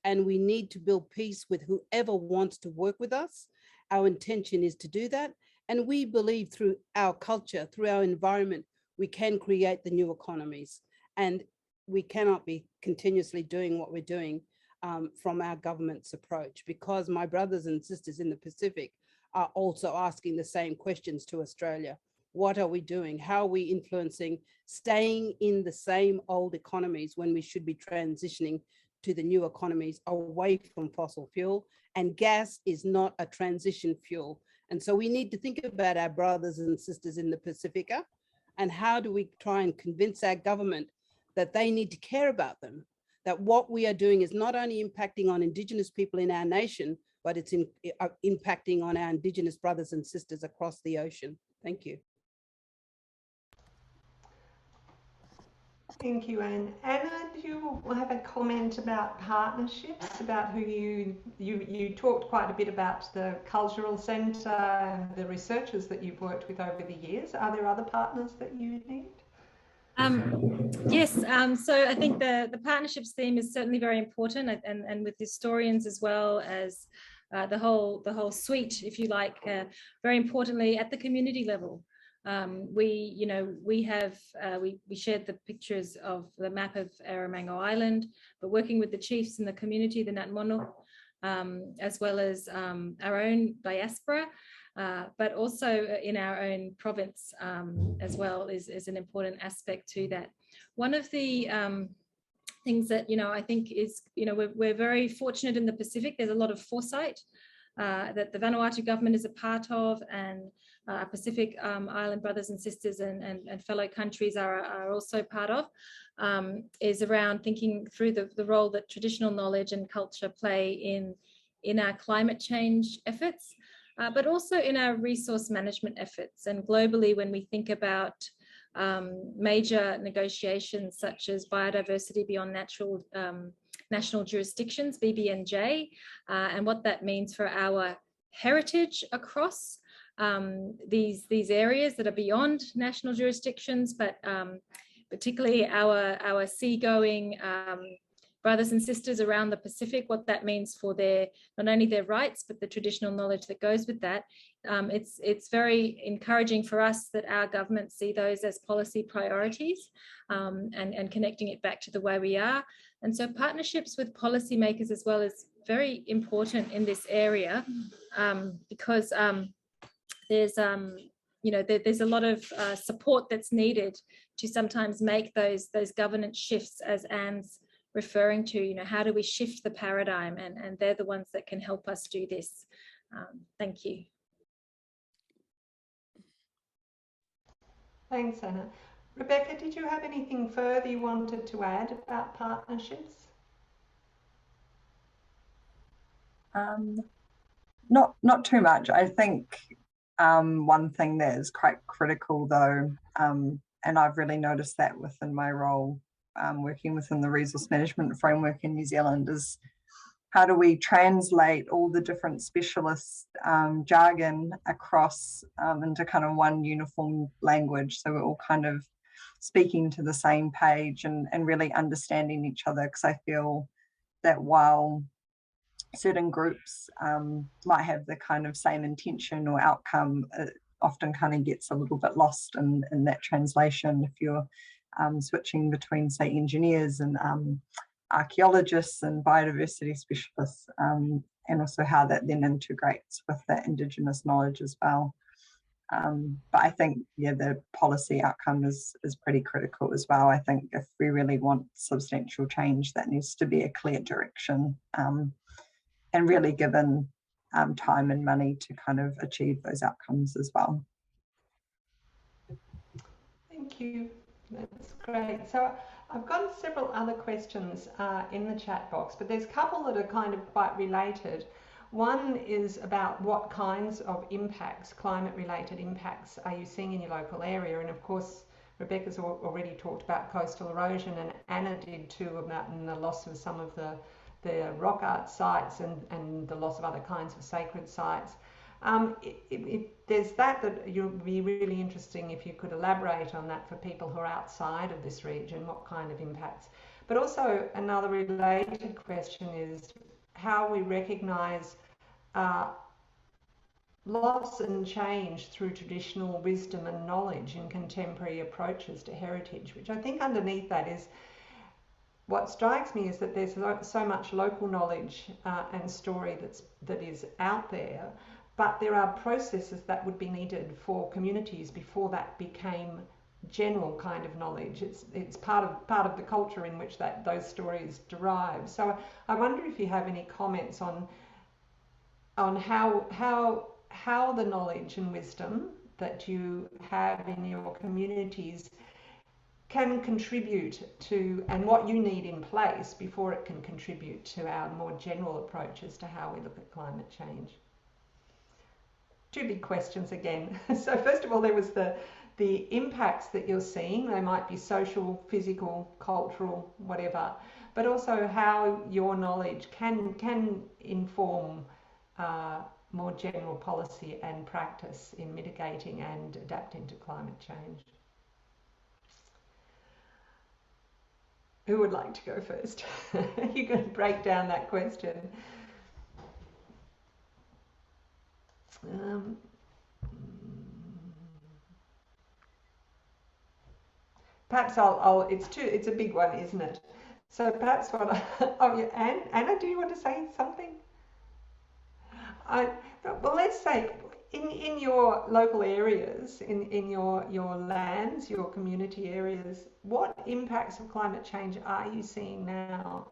and we need to build peace with whoever wants to work with us. Our intention is to do that. And we believe through our culture, through our environment, we can create the new economies. And we cannot be continuously doing what we're doing from our government's approach, because my brothers and sisters in the Pacific are also asking the same questions to Australia. What are we doing? How are we influencing staying in the same old economies when we should be transitioning to the new economies away from fossil fuel? And gas is not a transition fuel. And so we need to think about our brothers and sisters in the Pacifica, and how do we try and convince our government that they need to care about them, that what we are doing is not only impacting on Indigenous people in our nation, but it's impacting on our Indigenous brothers and sisters across the ocean. Thank you. Thank you, Anne. Anna, do you have a comment about partnerships, about who you talked quite a bit about the cultural centre and the researchers that you've worked with over the years. Are there other partners that you need? Yes, so I think the partnerships theme is certainly very important, and with historians as well as the whole suite, if you like, very importantly at the community level. We shared the pictures of the map of Erromango Island, but working with the chiefs in the community, the Natmono, as well as our own diaspora, but also in our own province as well is an important aspect to that. One of the things that, I think is, we're very fortunate in the Pacific. There's a lot of foresight that the Vanuatu government is a part of, and Pacific Island brothers and sisters and fellow countries are also part of, is around thinking through the role that traditional knowledge and culture play in our climate change efforts, but also in our resource management efforts. And globally, when we think about major negotiations such as biodiversity beyond national jurisdictions, BBNJ, and what that means for our heritage across these areas that are beyond national jurisdictions, but particularly our seagoing brothers and sisters around the Pacific, what that means for not only their rights, but the traditional knowledge that goes with that. It's very encouraging for us that our government see those as policy priorities, and connecting it back to the way we are. And so partnerships with policymakers as well is very important in this area, because there's a lot of support that's needed to sometimes make those governance shifts, as Anne's referring to. How do we shift the paradigm, and they're the ones that can help us do this. Thank you. Thanks, Anna. Rebecca, did you have anything further you wanted to add about partnerships? Not too much. I think one thing that is quite critical though, and I've really noticed that within my role working within the resource management framework in New Zealand, is how do we translate all the different specialist jargon across into kind of one uniform language, so we're all kind of speaking to the same page and really understanding each other. Because I feel that while certain groups might have the kind of same intention or outcome, it often kind of gets a little bit lost in that translation if you're switching between, say, engineers and archaeologists and biodiversity specialists, and also how that then integrates with that Indigenous knowledge as well. But I think, the policy outcome is pretty critical as well. I think if we really want substantial change, that needs to be a clear direction, and really given time and money to kind of achieve those outcomes as well. Thank you. That's great. So I've got several other questions in the chat box, but there's a couple that are kind of quite related. One is about what kinds of impacts, climate-related impacts, are you seeing in your local area? And of course, Rebecca's already talked about coastal erosion, and Anna did too, about the loss of some of the rock art sites and the loss of other kinds of sacred sites. There's that would be really interesting if you could elaborate on that for people who are outside of this region, what kind of impacts. But also another related question is how we recognise loss and change through traditional wisdom and knowledge in contemporary approaches to heritage, which I think underneath that is, what strikes me is that there's so much local knowledge and story that is out there, but there are processes that would be needed for communities before that became general kind of knowledge. It's part of the culture in which those stories derive. So I wonder if you have any comments on how the knowledge and wisdom that you have in your communities can contribute to, and what you need in place before it can contribute to our more general approaches to how we look at climate change. Two big questions again. So first of all, there was the the impacts that you're seeing. They might be social, physical, cultural, whatever, but also how your knowledge can inform more general policy and practice in mitigating and adapting to climate change. Who would like to go first? You're going to break down that question. Perhaps it's a big one, isn't it? So perhaps oh yeah, Anna, do you want to say something? Well, let's say in your local areas, in your lands, your community areas, what impacts of climate change are you seeing now?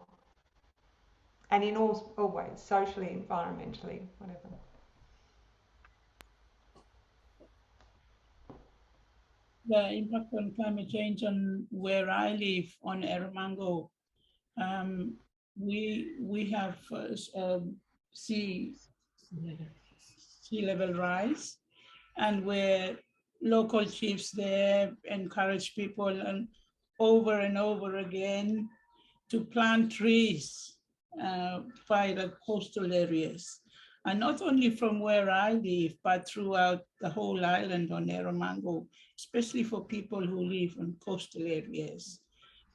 And in all ways, socially, environmentally, whatever. The impact on climate change on where I live on Erromango, we have sea level rise, and where local chiefs there encourage people and over again to plant trees by the coastal areas. And not only from where I live, but throughout the whole island on Erromango, especially for people who live in coastal areas.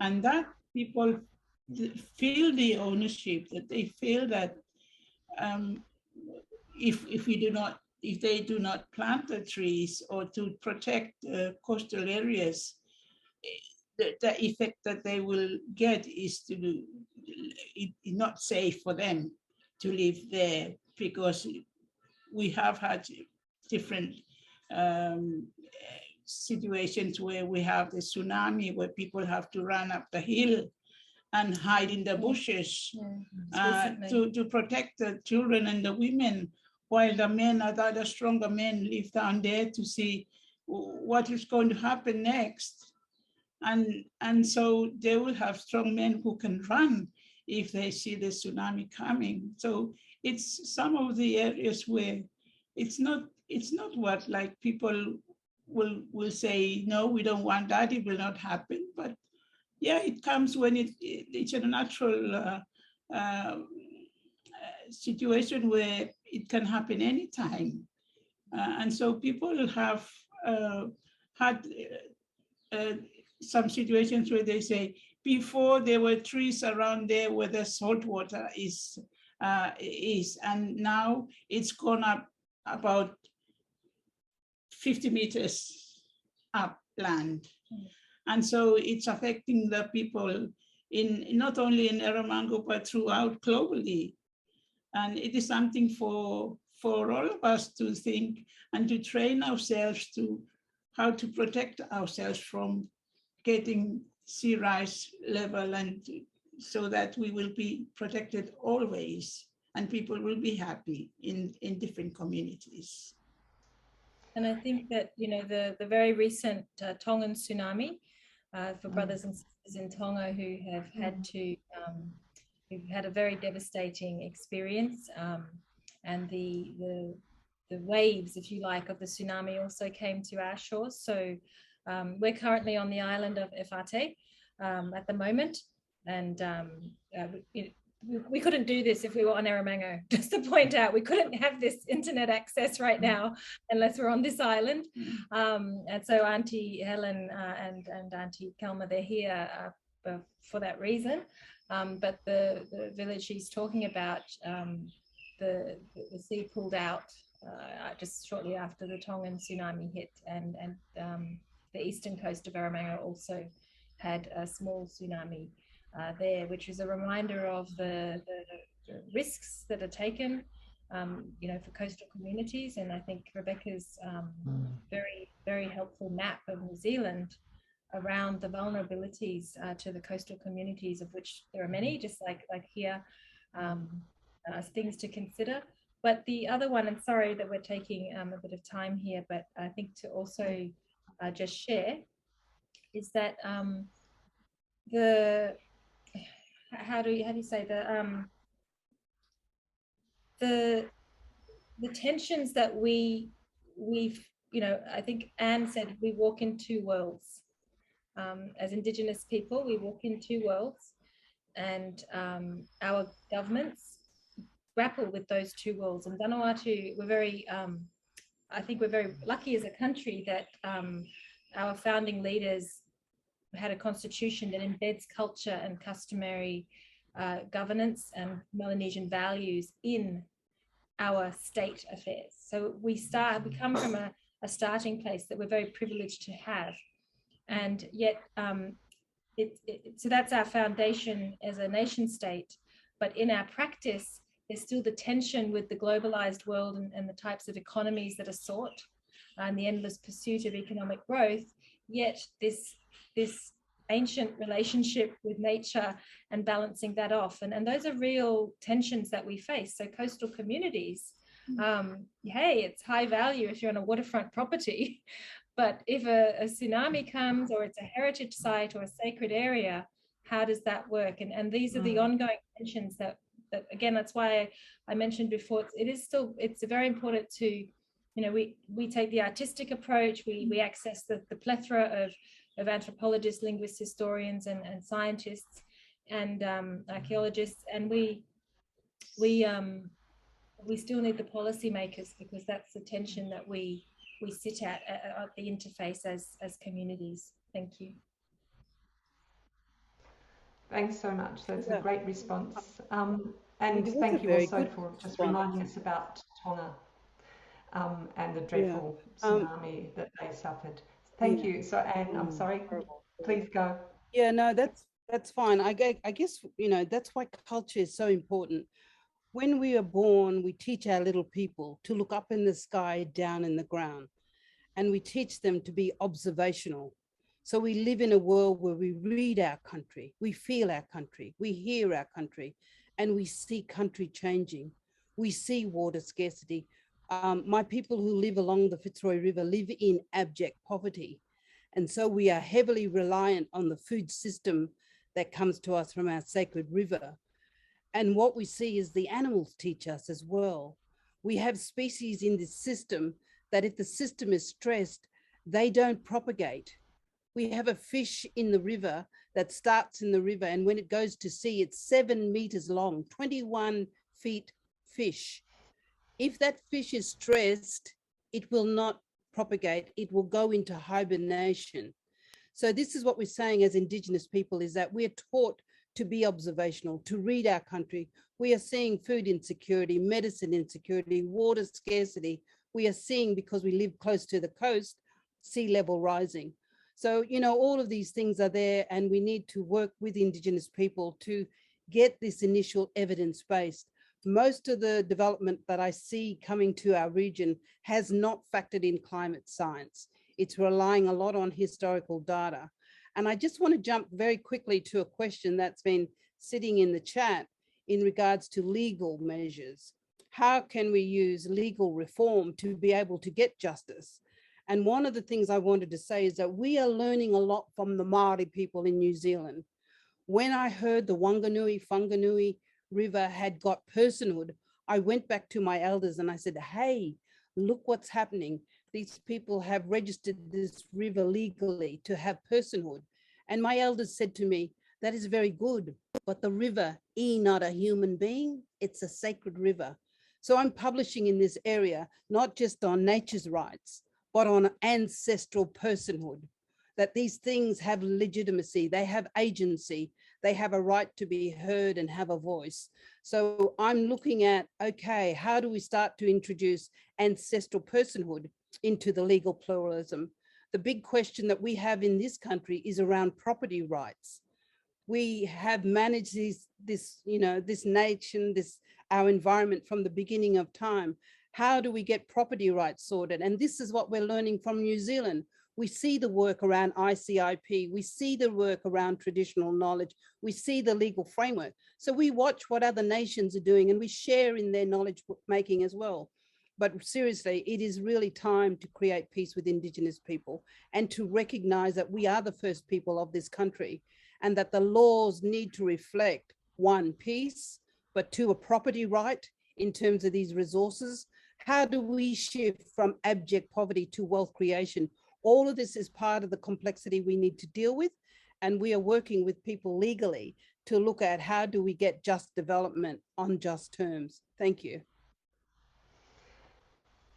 And that people feel the ownership, that they feel that if they do not plant the trees or to protect coastal areas, the effect that they will get is it's not safe for them to live there, because we have had different situations where we have the tsunami, where people have to run up the hill and hide in the bushes to protect the children and the women, while the men, other stronger men, live down there to see what is going to happen next. And so they will have strong men who can run if they see the tsunami coming. So it's some of the areas where it's not what like people will say, no, we don't want that, it will not happen. But yeah, it comes when it's a natural situation where it can happen anytime. And so people have had some situations where they say, before there were trees around there where the salt water is, and now it's gone up about 50 meters upland. And so it's affecting the people in not only in Erromango, but throughout globally. And it is something for all of us to think and to train ourselves to how to protect ourselves from getting sea rise level, and so that we will be protected always and people will be happy in different communities. And I think that, you know, the very recent Tongan tsunami, for brothers and sisters in Tonga who have had to, who've had a very devastating experience, and the waves, if you like, of the tsunami also came to our shores. So we're currently on the island of Efate at the moment, and we couldn't do this if we were on Erromango. Just to point out, we couldn't have this internet access right now unless we're on this island. And so Auntie Helen and Auntie Kelma, they're here for that reason. But the village she's talking about, the sea pulled out just shortly after the Tongan tsunami hit, and the eastern coast of Erromango also had a small tsunami there, which is a reminder of the risks that are taken, you know, for coastal communities. And I think Rebecca's very, very helpful map of New Zealand around the vulnerabilities to the coastal communities, of which there are many, just like here, things to consider. But the other one, and sorry that we're taking a bit of time here, but I think to also just share is that how do you say the tensions that we you know, I think Anne said we walk in two worlds. As Indigenous people, we walk in two worlds, and our governments grapple with those two worlds. And Vanuatu, we're very, I think we're very lucky as a country that our founding leaders had a constitution that embeds culture and customary governance and Melanesian values in our state affairs. So we come from a starting place that we're very privileged to have. And yet, so that's our foundation as a nation state. But in our practice, there's still the tension with the globalized world and the types of economies that are sought and the endless pursuit of economic growth. Yet this ancient relationship with nature and balancing that off. And those are real tensions that we face. So coastal communities, hey, it's high value if you're on a waterfront property. But if a tsunami comes, or it's a heritage site or a sacred area, how does that work? And these are the ongoing tensions that again, that's why I mentioned before, it's very important to, you know, we take the artistic approach, we access the plethora of anthropologists, linguists, historians, and scientists, and archaeologists, and we still need the policymakers, because that's the tension that we sit at the interface as communities. Thank you. Thanks so much. That's a great response. And was thank a you very also good for just response. reminding us about Tonga and the dreadful tsunami that they suffered. Thank you. So, Anne, I'm sorry, please go. Yeah, no, that's fine. I guess, you know, that's why culture is so important. When we are born, we teach our little people to look up in the sky, down in the ground, and we teach them to be observational. So we live in a world where we read our country, we feel our country, we hear our country, and we see country changing. We see water scarcity. My people who live along the Fitzroy River live in abject poverty. And so we are heavily reliant on the food system that comes to us from our sacred river. And what we see is the animals teach us as well. We have species in this system that if the system is stressed, they don't propagate. We have a fish in the river that starts in the river, and when it goes to sea, it's 7 meters long, 21 feet fish. If that fish is stressed, it will not propagate, it will go into hibernation. So this is what we're saying as Indigenous people, is that we're taught to be observational, to read our country. We are seeing food insecurity, medicine insecurity, water scarcity. We are seeing, because we live close to the coast, sea level rising. So, you know, all of these things are there, and we need to work with Indigenous people to get this initial evidence based. Most of the development that I see coming to our region has not factored in climate science. It's relying a lot on historical data. And I just want to jump very quickly to a question that's been sitting in the chat in regards to legal measures. How can we use legal reform to be able to get justice? And one of the things I wanted to say is that we are learning a lot from the Maori people in New Zealand. When I heard the Wanganui-Whanganui River had got personhood, I went back to my elders and I said, hey, look what's happening. These people have registered this river legally to have personhood. And my elders said to me, that is very good, but the river is not a human being, it's a sacred river. So I'm publishing in this area, not just on nature's rights, but on ancestral personhood, that these things have legitimacy, they have agency, they have a right to be heard and have a voice. So I'm looking at, okay, how do we start to introduce ancestral personhood into the legal pluralism? The big question that we have in this country is around property rights. We have managed this nation, our environment from the beginning of time. How do we get property rights sorted? And this is what we're learning from New Zealand. We see the work around ICIP, we see the work around traditional knowledge, we see the legal framework. So we watch what other nations are doing and we share in their knowledge making as well. But seriously, it is really time to create peace with Indigenous people and to recognize that we are the first people of this country and that the laws need to reflect, 1, peace, but 2, a property right in terms of these resources. How do we shift from abject poverty to wealth creation? All of this is part of the complexity we need to deal with. And we are working with people legally to look at how do we get just development on just terms. Thank you.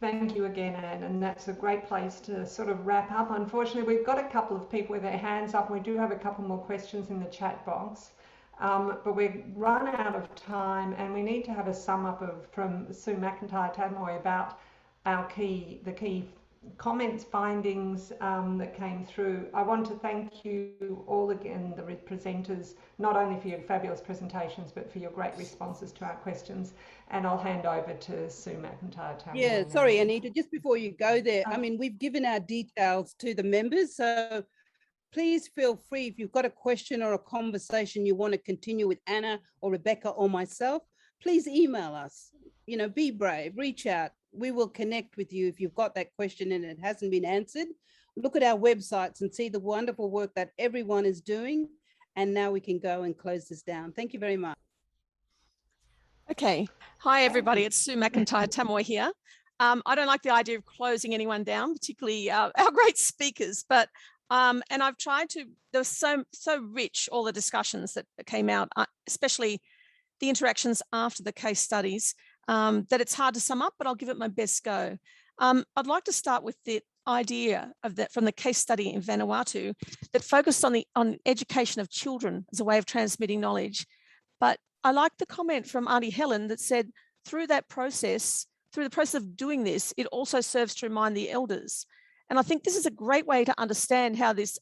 Thank you again, Anne, and that's a great place to sort of wrap up. Unfortunately, we've got a couple of people with their hands up. We do have a couple more questions in the chat box, but we've run out of time, and we need to have a sum up from Sue McIntyre-Tamoy about the key comments, findings that came through. I want to thank you all again, the presenters, not only for your fabulous presentations, but for your great responses to our questions. And I'll hand over to Sue McIntyre-Tamoy. Yeah, sorry, Anita, just before you go there, I mean, we've given our details to the members, so please feel free if you've got a question or a conversation you want to continue with Anna or Rebecca or myself, please email us. You know, be brave, reach out. We will connect with you if you've got that question and it hasn't been answered. Look at our websites and see the wonderful work that everyone is doing. And now we can go and close this down. Thank you very much. Okay. Hi, everybody. It's Sue McIntyre-Tamoy here. I don't like the idea of closing anyone down, particularly our great speakers, but and I've tried to, there was so rich, all the discussions that came out, especially the interactions after the case studies, that it's hard to sum up, but I'll give it my best go. I'd like to start with the idea of that from the case study in Vanuatu that focused on education of children as a way of transmitting knowledge. But I like the comment from Auntie Helen that said through the process of doing this, it also serves to remind the elders. And I think this is a great way to understand how this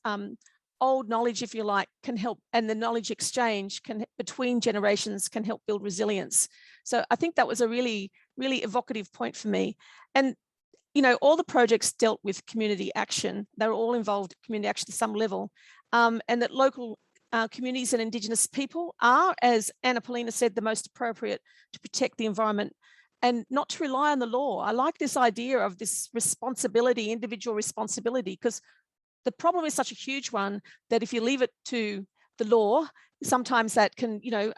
old knowledge, if you like, can help, and the knowledge exchange between generations can help build resilience. So I think that was a really, really evocative point for me. And, you know, all the projects dealt with community action. They were all involved in community action to some level, and that local communities and Indigenous people are, as Anna Poelina said, the most appropriate to protect the environment and not to rely on the law. I like this idea of this responsibility, individual responsibility, because the problem is such a huge one that if you leave it to the law, sometimes that can, you know,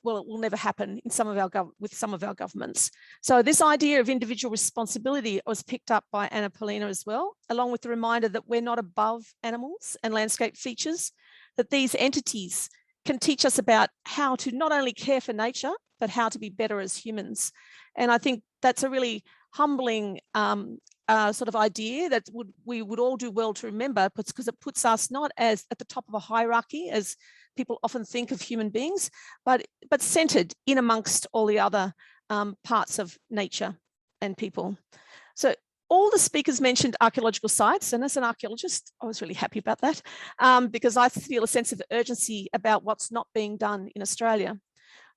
well, it will never happen in with some of our governments. So this idea of individual responsibility was picked up by Anna Poelina as well, along with the reminder that we're not above animals and landscape features, that these entities can teach us about how to not only care for nature, but how to be better as humans. And I think that's a really humbling sort of idea that we would all do well to remember, because it puts us not as at the top of a hierarchy as people often think of human beings, but centered in amongst all the other parts of nature and people. So all the speakers mentioned archaeological sites, and as an archaeologist, I was really happy about that because I feel a sense of urgency about what's not being done in Australia.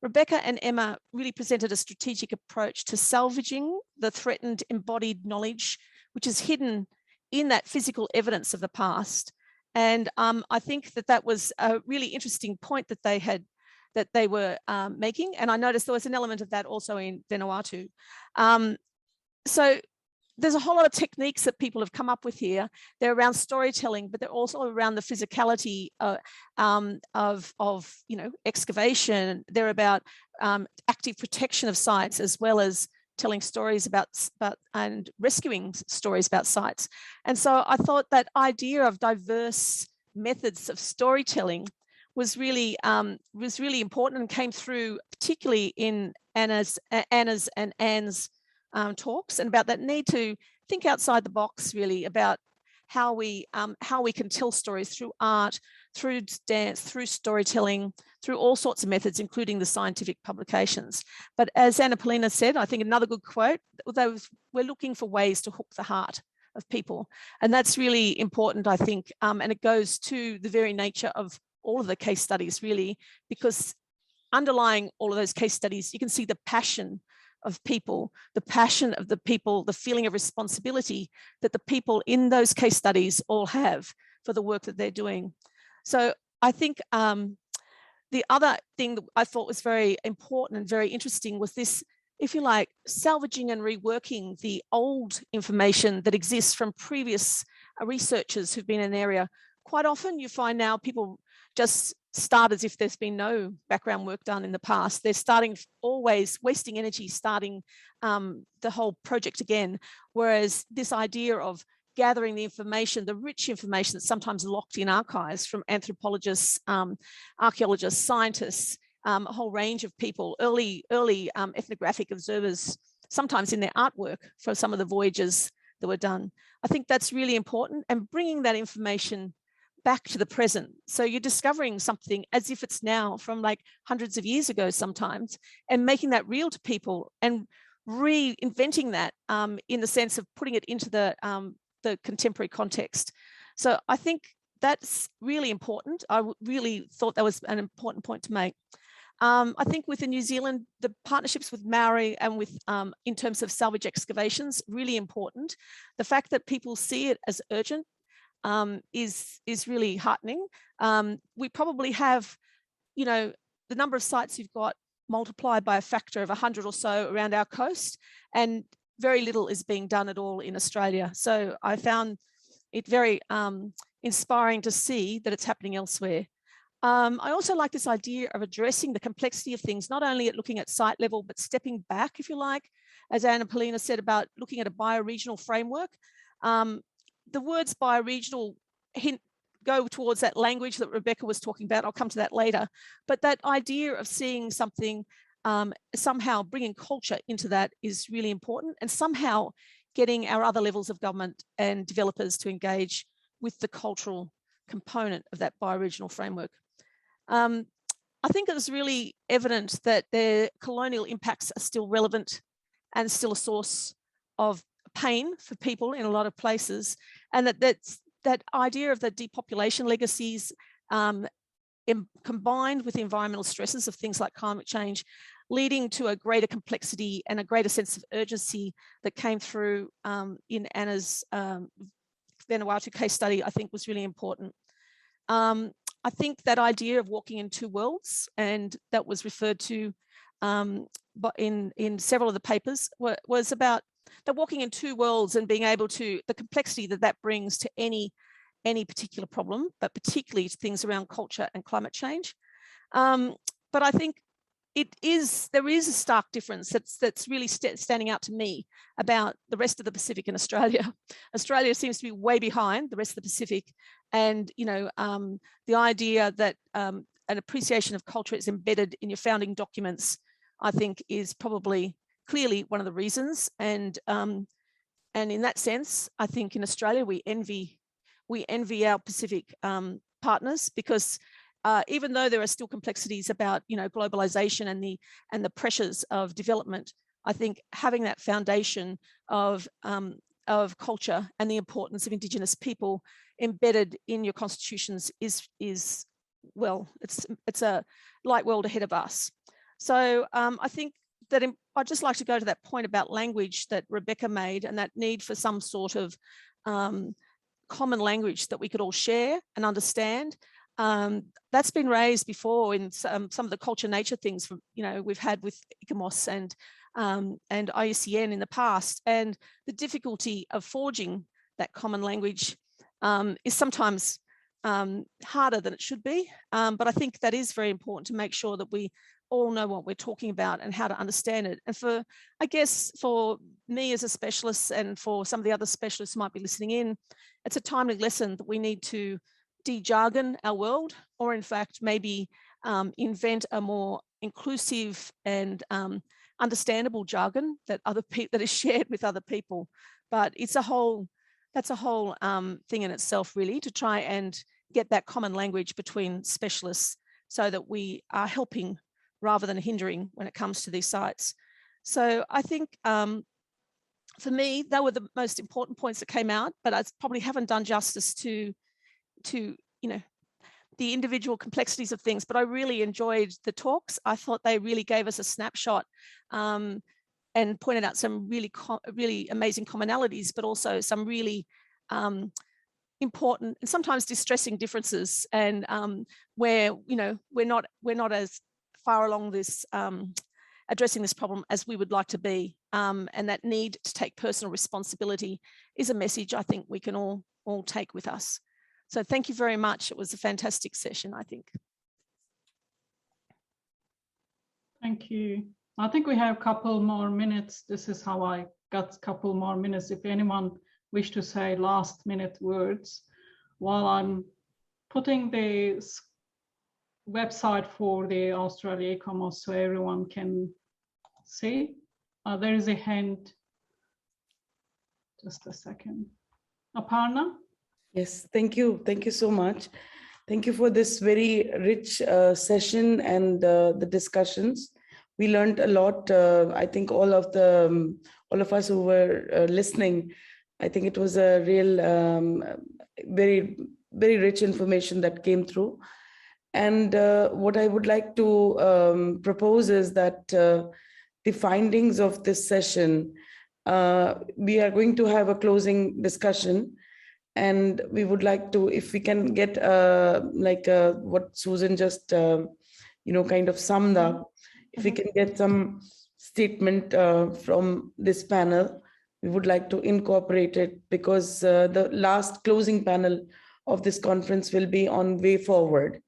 Rebecca and Emma really presented a strategic approach to salvaging the threatened embodied knowledge, which is hidden in that physical evidence of the past. And I think that was a really interesting point that they were making. And I noticed there was an element of that also in Vanuatu. So there's a whole lot of techniques that people have come up with here. They're around storytelling, but they're also around the physicality of you know, excavation. They're about active protection of sites, as well as telling stories about and rescuing stories about sites. And so I thought that idea of diverse methods of storytelling was really important and came through particularly in Anna's and Anne's talks, and about that need to think outside the box, really, about how we can tell stories through art, through dance, through storytelling, through all sorts of methods, including the scientific publications. But as Anna Poelina said, I think another good quote, we're looking for ways to hook the heart of people. And that's really important, I think. And it goes to the very nature of all of the case studies, really, because underlying all of those case studies, you can see the passion of people, the passion of the people, the feeling of responsibility that the people in those case studies all have for the work that they're doing. So I think the other thing that I thought was very important and very interesting was this, if you like, salvaging and reworking the old information that exists from previous researchers who've been in an area. Quite often you find now people just start as if there's been no background work done in the past. They're starting always wasting energy, starting the whole project again. Whereas this idea of gathering the information, the rich information that's sometimes locked in archives from anthropologists, archaeologists, scientists, a whole range of people, early ethnographic observers, sometimes in their artwork for some of the voyages that were done. I think that's really important, and bringing that information back to the present. So you're discovering something as if it's now from like hundreds of years ago sometimes, and making that real to people and reinventing that in the sense of putting it into the contemporary context. So I think that's really important. I really thought that was an important point to make. I think within New Zealand, the partnerships with Maori and with in terms of salvage excavations, really important. The fact that people see it as urgent is really heartening. We probably have, you know, the number of sites you've got multiplied by a factor of 100 or so around our coast, and very little is being done at all in Australia. So I found it very inspiring to see that it's happening elsewhere. I also like this idea of addressing the complexity of things, not only at looking at site level, but stepping back, if you like, as Anna Poelina said about looking at a bioregional framework. The words bioregional go towards that language that Rebecca was talking about. I'll come to that later. But that idea of seeing something, somehow bringing culture into that is really important, and somehow getting our other levels of government and developers to engage with the cultural component of that bioregional framework. I think it was really evident that their colonial impacts are still relevant and still a source of pain for people in a lot of places, and that idea of the depopulation legacies combined with the environmental stresses of things like climate change, leading to a greater complexity and a greater sense of urgency that came through in Anna's Vanuatu case study, I think was really important. I think that idea of walking in two worlds, and that was referred to in several of the papers, was about that walking in two worlds and being able to, the complexity that brings to any particular problem, but particularly to things around culture and climate change. But I think there is a stark difference that's really standing out to me about the rest of the Pacific and Australia. Australia seems to be way behind the rest of the Pacific, and the idea that an appreciation of culture is embedded in your founding documents, I think, is probably clearly one of the reasons. And in that sense, I think in Australia we envy our Pacific partners, because even though there are still complexities about globalization and the pressures of development, I think having that foundation of culture and the importance of Indigenous people embedded in your constitutions is well, it's a light world ahead of us. So I think that I'd just like to go to that point about language that Rebecca made, and that need for some sort of common language that we could all share and understand. That's been raised before in some of the culture nature things we've had with ICOMOS and IUCN in the past, and the difficulty of forging that common language is sometimes harder than it should be. But I think that is very important to make sure that we all know what we're talking about and how to understand it. And I guess for me as a specialist, and for some of the other specialists who might be listening in, it's a timely lesson that we need to de-jargon our world, or in fact maybe invent a more inclusive and understandable jargon that is shared with other people. But that's a whole thing in itself, really, to try and get that common language between specialists so that we are helping rather than hindering when it comes to these sites. So I think for me, they were the most important points that came out, but I probably haven't done justice to the individual complexities of things. But I really enjoyed the talks. I thought they really gave us a snapshot and pointed out some really amazing commonalities, but also some really important and sometimes distressing differences, and where we're not as far along this addressing this problem as we would like to be, and that need to take personal responsibility is a message I think we can all take with us. So thank you very much. It was a fantastic session, I think. Thank you. I think we have a couple more minutes. This is how I got a couple more minutes. If anyone wish to say last minute words while I'm putting the website for the Australia Ecomos so everyone can see. There is a hand. Just a second. Aparna? Yes, thank you. Thank you so much. Thank you for this very rich session and the discussions. We learned a lot. I think all of us who were listening, I think it was a real, very, very rich information that came through. And what I would like to propose is that the findings of this session, we are going to have a closing discussion. And we would like to, if we can get what Susan just, kind of summed up, if we can get some statement from this panel, we would like to incorporate it, because the last closing panel of this conference will be on way forward.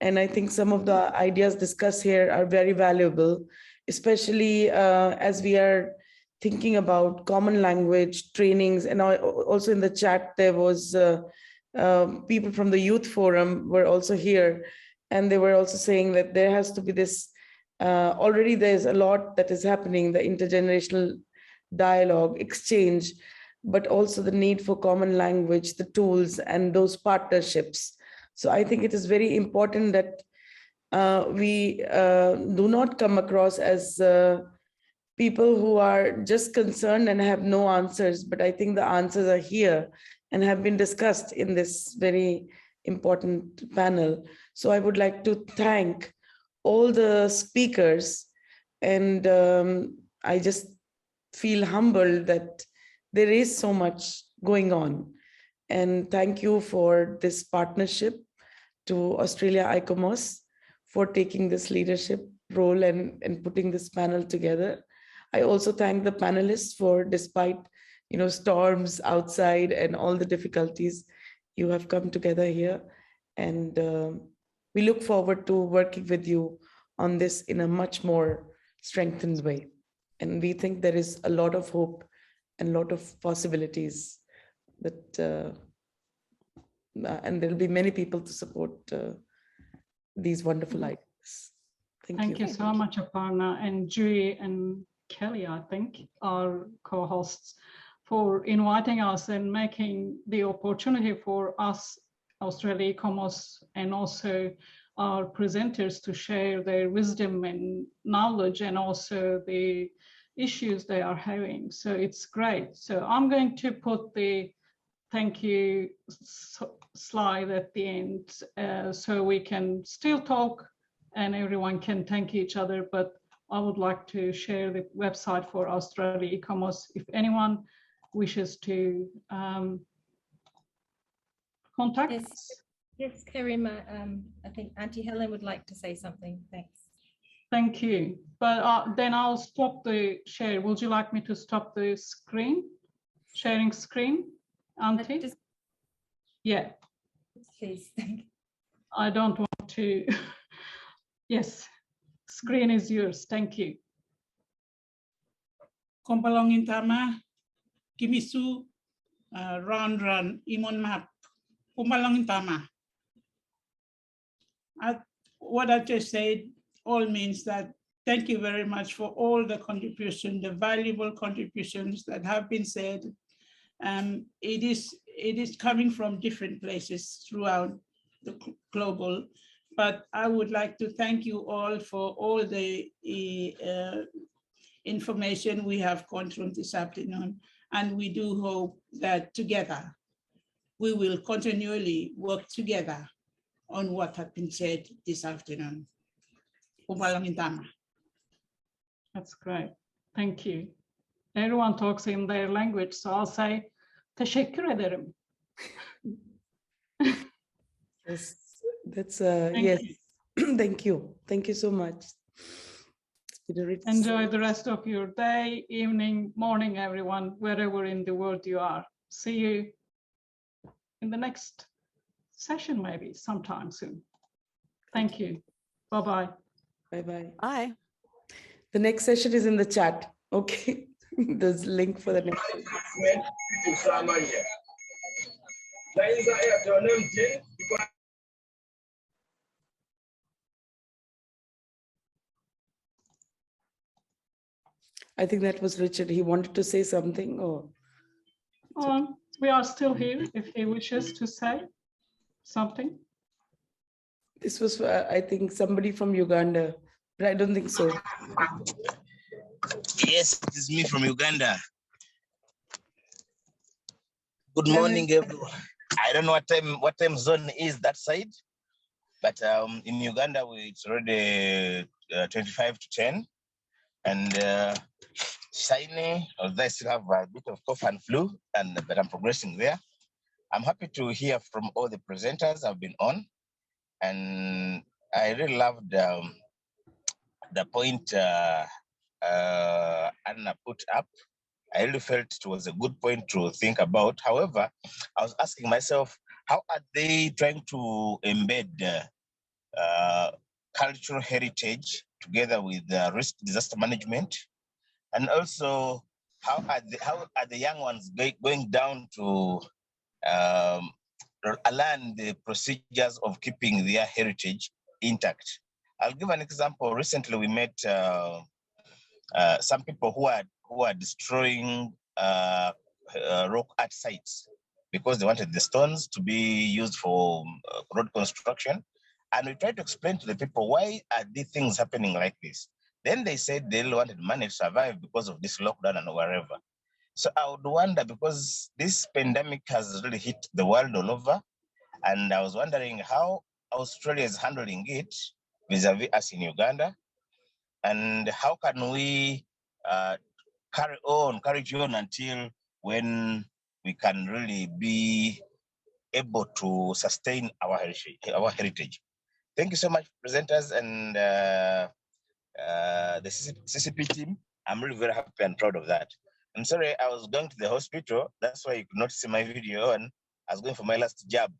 And I think some of the ideas discussed here are very valuable, especially as we are thinking about common language trainings. And also in the chat, there was people from the youth forum were also here. And they were also saying that there has to be this, already there's a lot that is happening, the intergenerational dialogue, exchange, but also the need for common language, the tools and those partnerships. So I think it is very important that we do not come across as people who are just concerned and have no answers, but I think the answers are here and have been discussed in this very important panel. So I would like to thank all the speakers, and I just feel humbled that there is so much going on. And thank you for this partnership to Australia ICOMOS for taking this leadership role and putting this panel together. I also thank the panelists for, despite storms outside and all the difficulties, you have come together here. And we look forward to working with you on this in a much more strengthened way. And we think there is a lot of hope and a lot of possibilities that, and there'll be many people to support these wonderful ideas. Thank you so much, Aparna, and Jui and Kelly, I think, our co-hosts, for inviting us and making the opportunity for us, Australia Ecomos, and also our presenters to share their wisdom and knowledge and also the issues they are having. So it's great. So I'm going to put the thank you slide at the end so we can still talk and everyone can thank each other, but I would like to share the website for Australia Ecomos if anyone wishes to contact us. Yes, Karima, I think Auntie Helen would like to say something. Thanks. Thank you. But then I'll stop the share. Would you like me to stop the screen, sharing screen, Auntie? Yeah. Please, thank you. I don't want to. Yes, screen is yours. Thank you. Kompalongin tama, kimisu, ran, imon map, kompalongin tama. What I just said all means that thank you very much for all the contributions, the valuable contributions that have been said. It is coming from different places throughout the global, but I would like to thank you all for all the information we have gone through this afternoon, and we do hope that together we will continually work together on what has been said this afternoon. That's great. Thank you. Everyone talks in their language, so I'll say teşekkür ederim. Yes, that's yes. Thank you. Thank you so much. Enjoy the rest of your day, evening, morning, everyone, wherever in the world you are. See you in the next session, maybe sometime soon. Thank you. Bye-bye. Bye-bye. Bye. The next session is in the chat. Okay, there's a link for the next session. I think that was Richard. He wanted to say something, or we are still here if he wishes to say something. This was, I think, somebody from Uganda, but I don't think so. Yes, it is me from Uganda. Good morning, everyone. I don't know what time zone is that side, but in Uganda it's already 25 to 10, and shiny. Although I still have a bit of cough and flu, but I'm progressing there. I'm happy to hear from all the presenters I've been on, and I really loved the point Anna put up. I really felt it was a good point to think about. However, I was asking myself, how are they trying to embed cultural heritage together with risk disaster management? And also, how are the young ones going down to learn the procedures of keeping their heritage intact? I'll give an example. Recently, we met some people who are destroying rock art sites because they wanted the stones to be used for road construction. And we tried to explain to the people, why are these things happening like this? Then they said they wanted money to survive because of this lockdown and wherever. So I would wonder, because this pandemic has really hit the world all over, and I was wondering how Australia is handling it vis-a-vis us in Uganda, and how can we carry on until when we can really be able to sustain our heritage. Thank you so much, presenters, and the CCP team. I'm really very happy and proud of that. I'm sorry, I was going to the hospital. That's why you could not see my video, and I was going for my last jab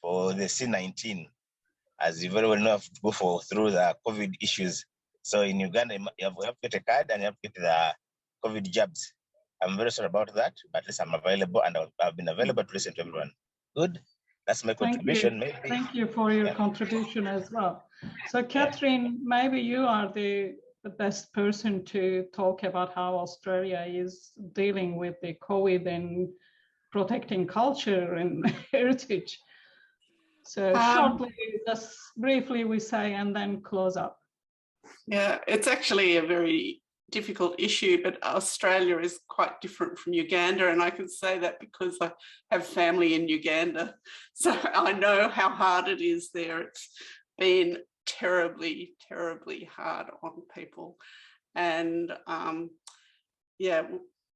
for the C19. As you very well know, I have to go through the COVID issues. So in Uganda, you have to get a card and you have to get the COVID jabs. I'm very sorry about that, but at least I'm available, and I've been available to listen to everyone. Good. That's my contribution. Thank you for your contribution as well. So Catherine, maybe you are the best person to talk about how Australia is dealing with the COVID and protecting culture and heritage. So shortly, just briefly we say, and then close up. Yeah, it's actually a very difficult issue, but Australia is quite different from Uganda, and I can say that because I have family in Uganda, so I know how hard it is there. It's been terribly, terribly hard on people, and yeah,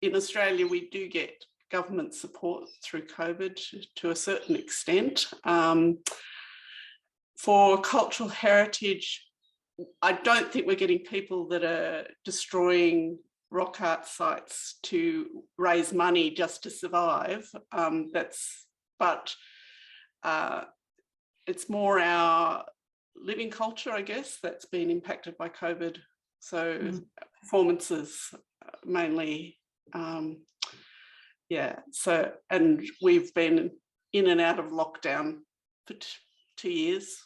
in Australia we do get government support through COVID to a certain extent. For cultural heritage, I don't think we're getting people that are destroying rock art sites to raise money just to survive. But it's more our living culture, I guess, that's been impacted by COVID. So performances mainly, yeah. So, and we've been in and out of lockdown for 2 years.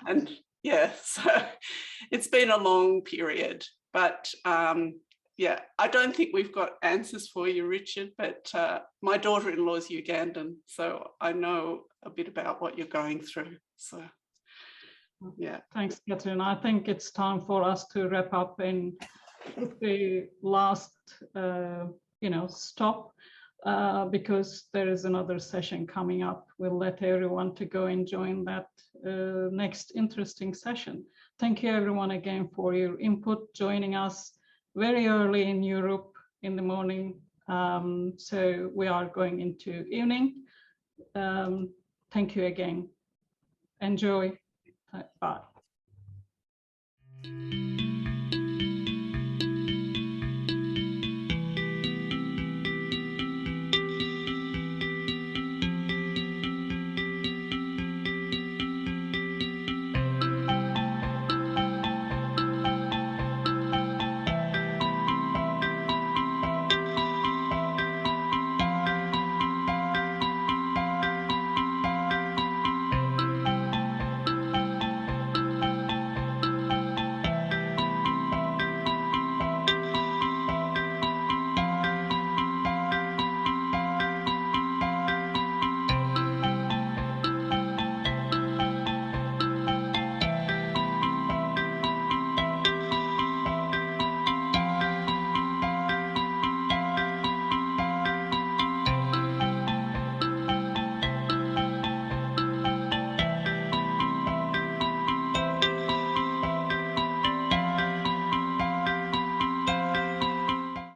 And yeah, so it's been a long period, but yeah, I don't think we've got answers for you, Richard, but my daughter-in-law is Ugandan, so I know a bit about what you're going through, so yeah. Thanks, Catherine. I think it's time for us to wrap up and put the last, stop, because there is another session coming up. We'll let everyone to go and join that next interesting session. Thank you everyone again for your input, joining us very early in Europe in the morning. So we are going into evening. Thank you again. Enjoy. Bye.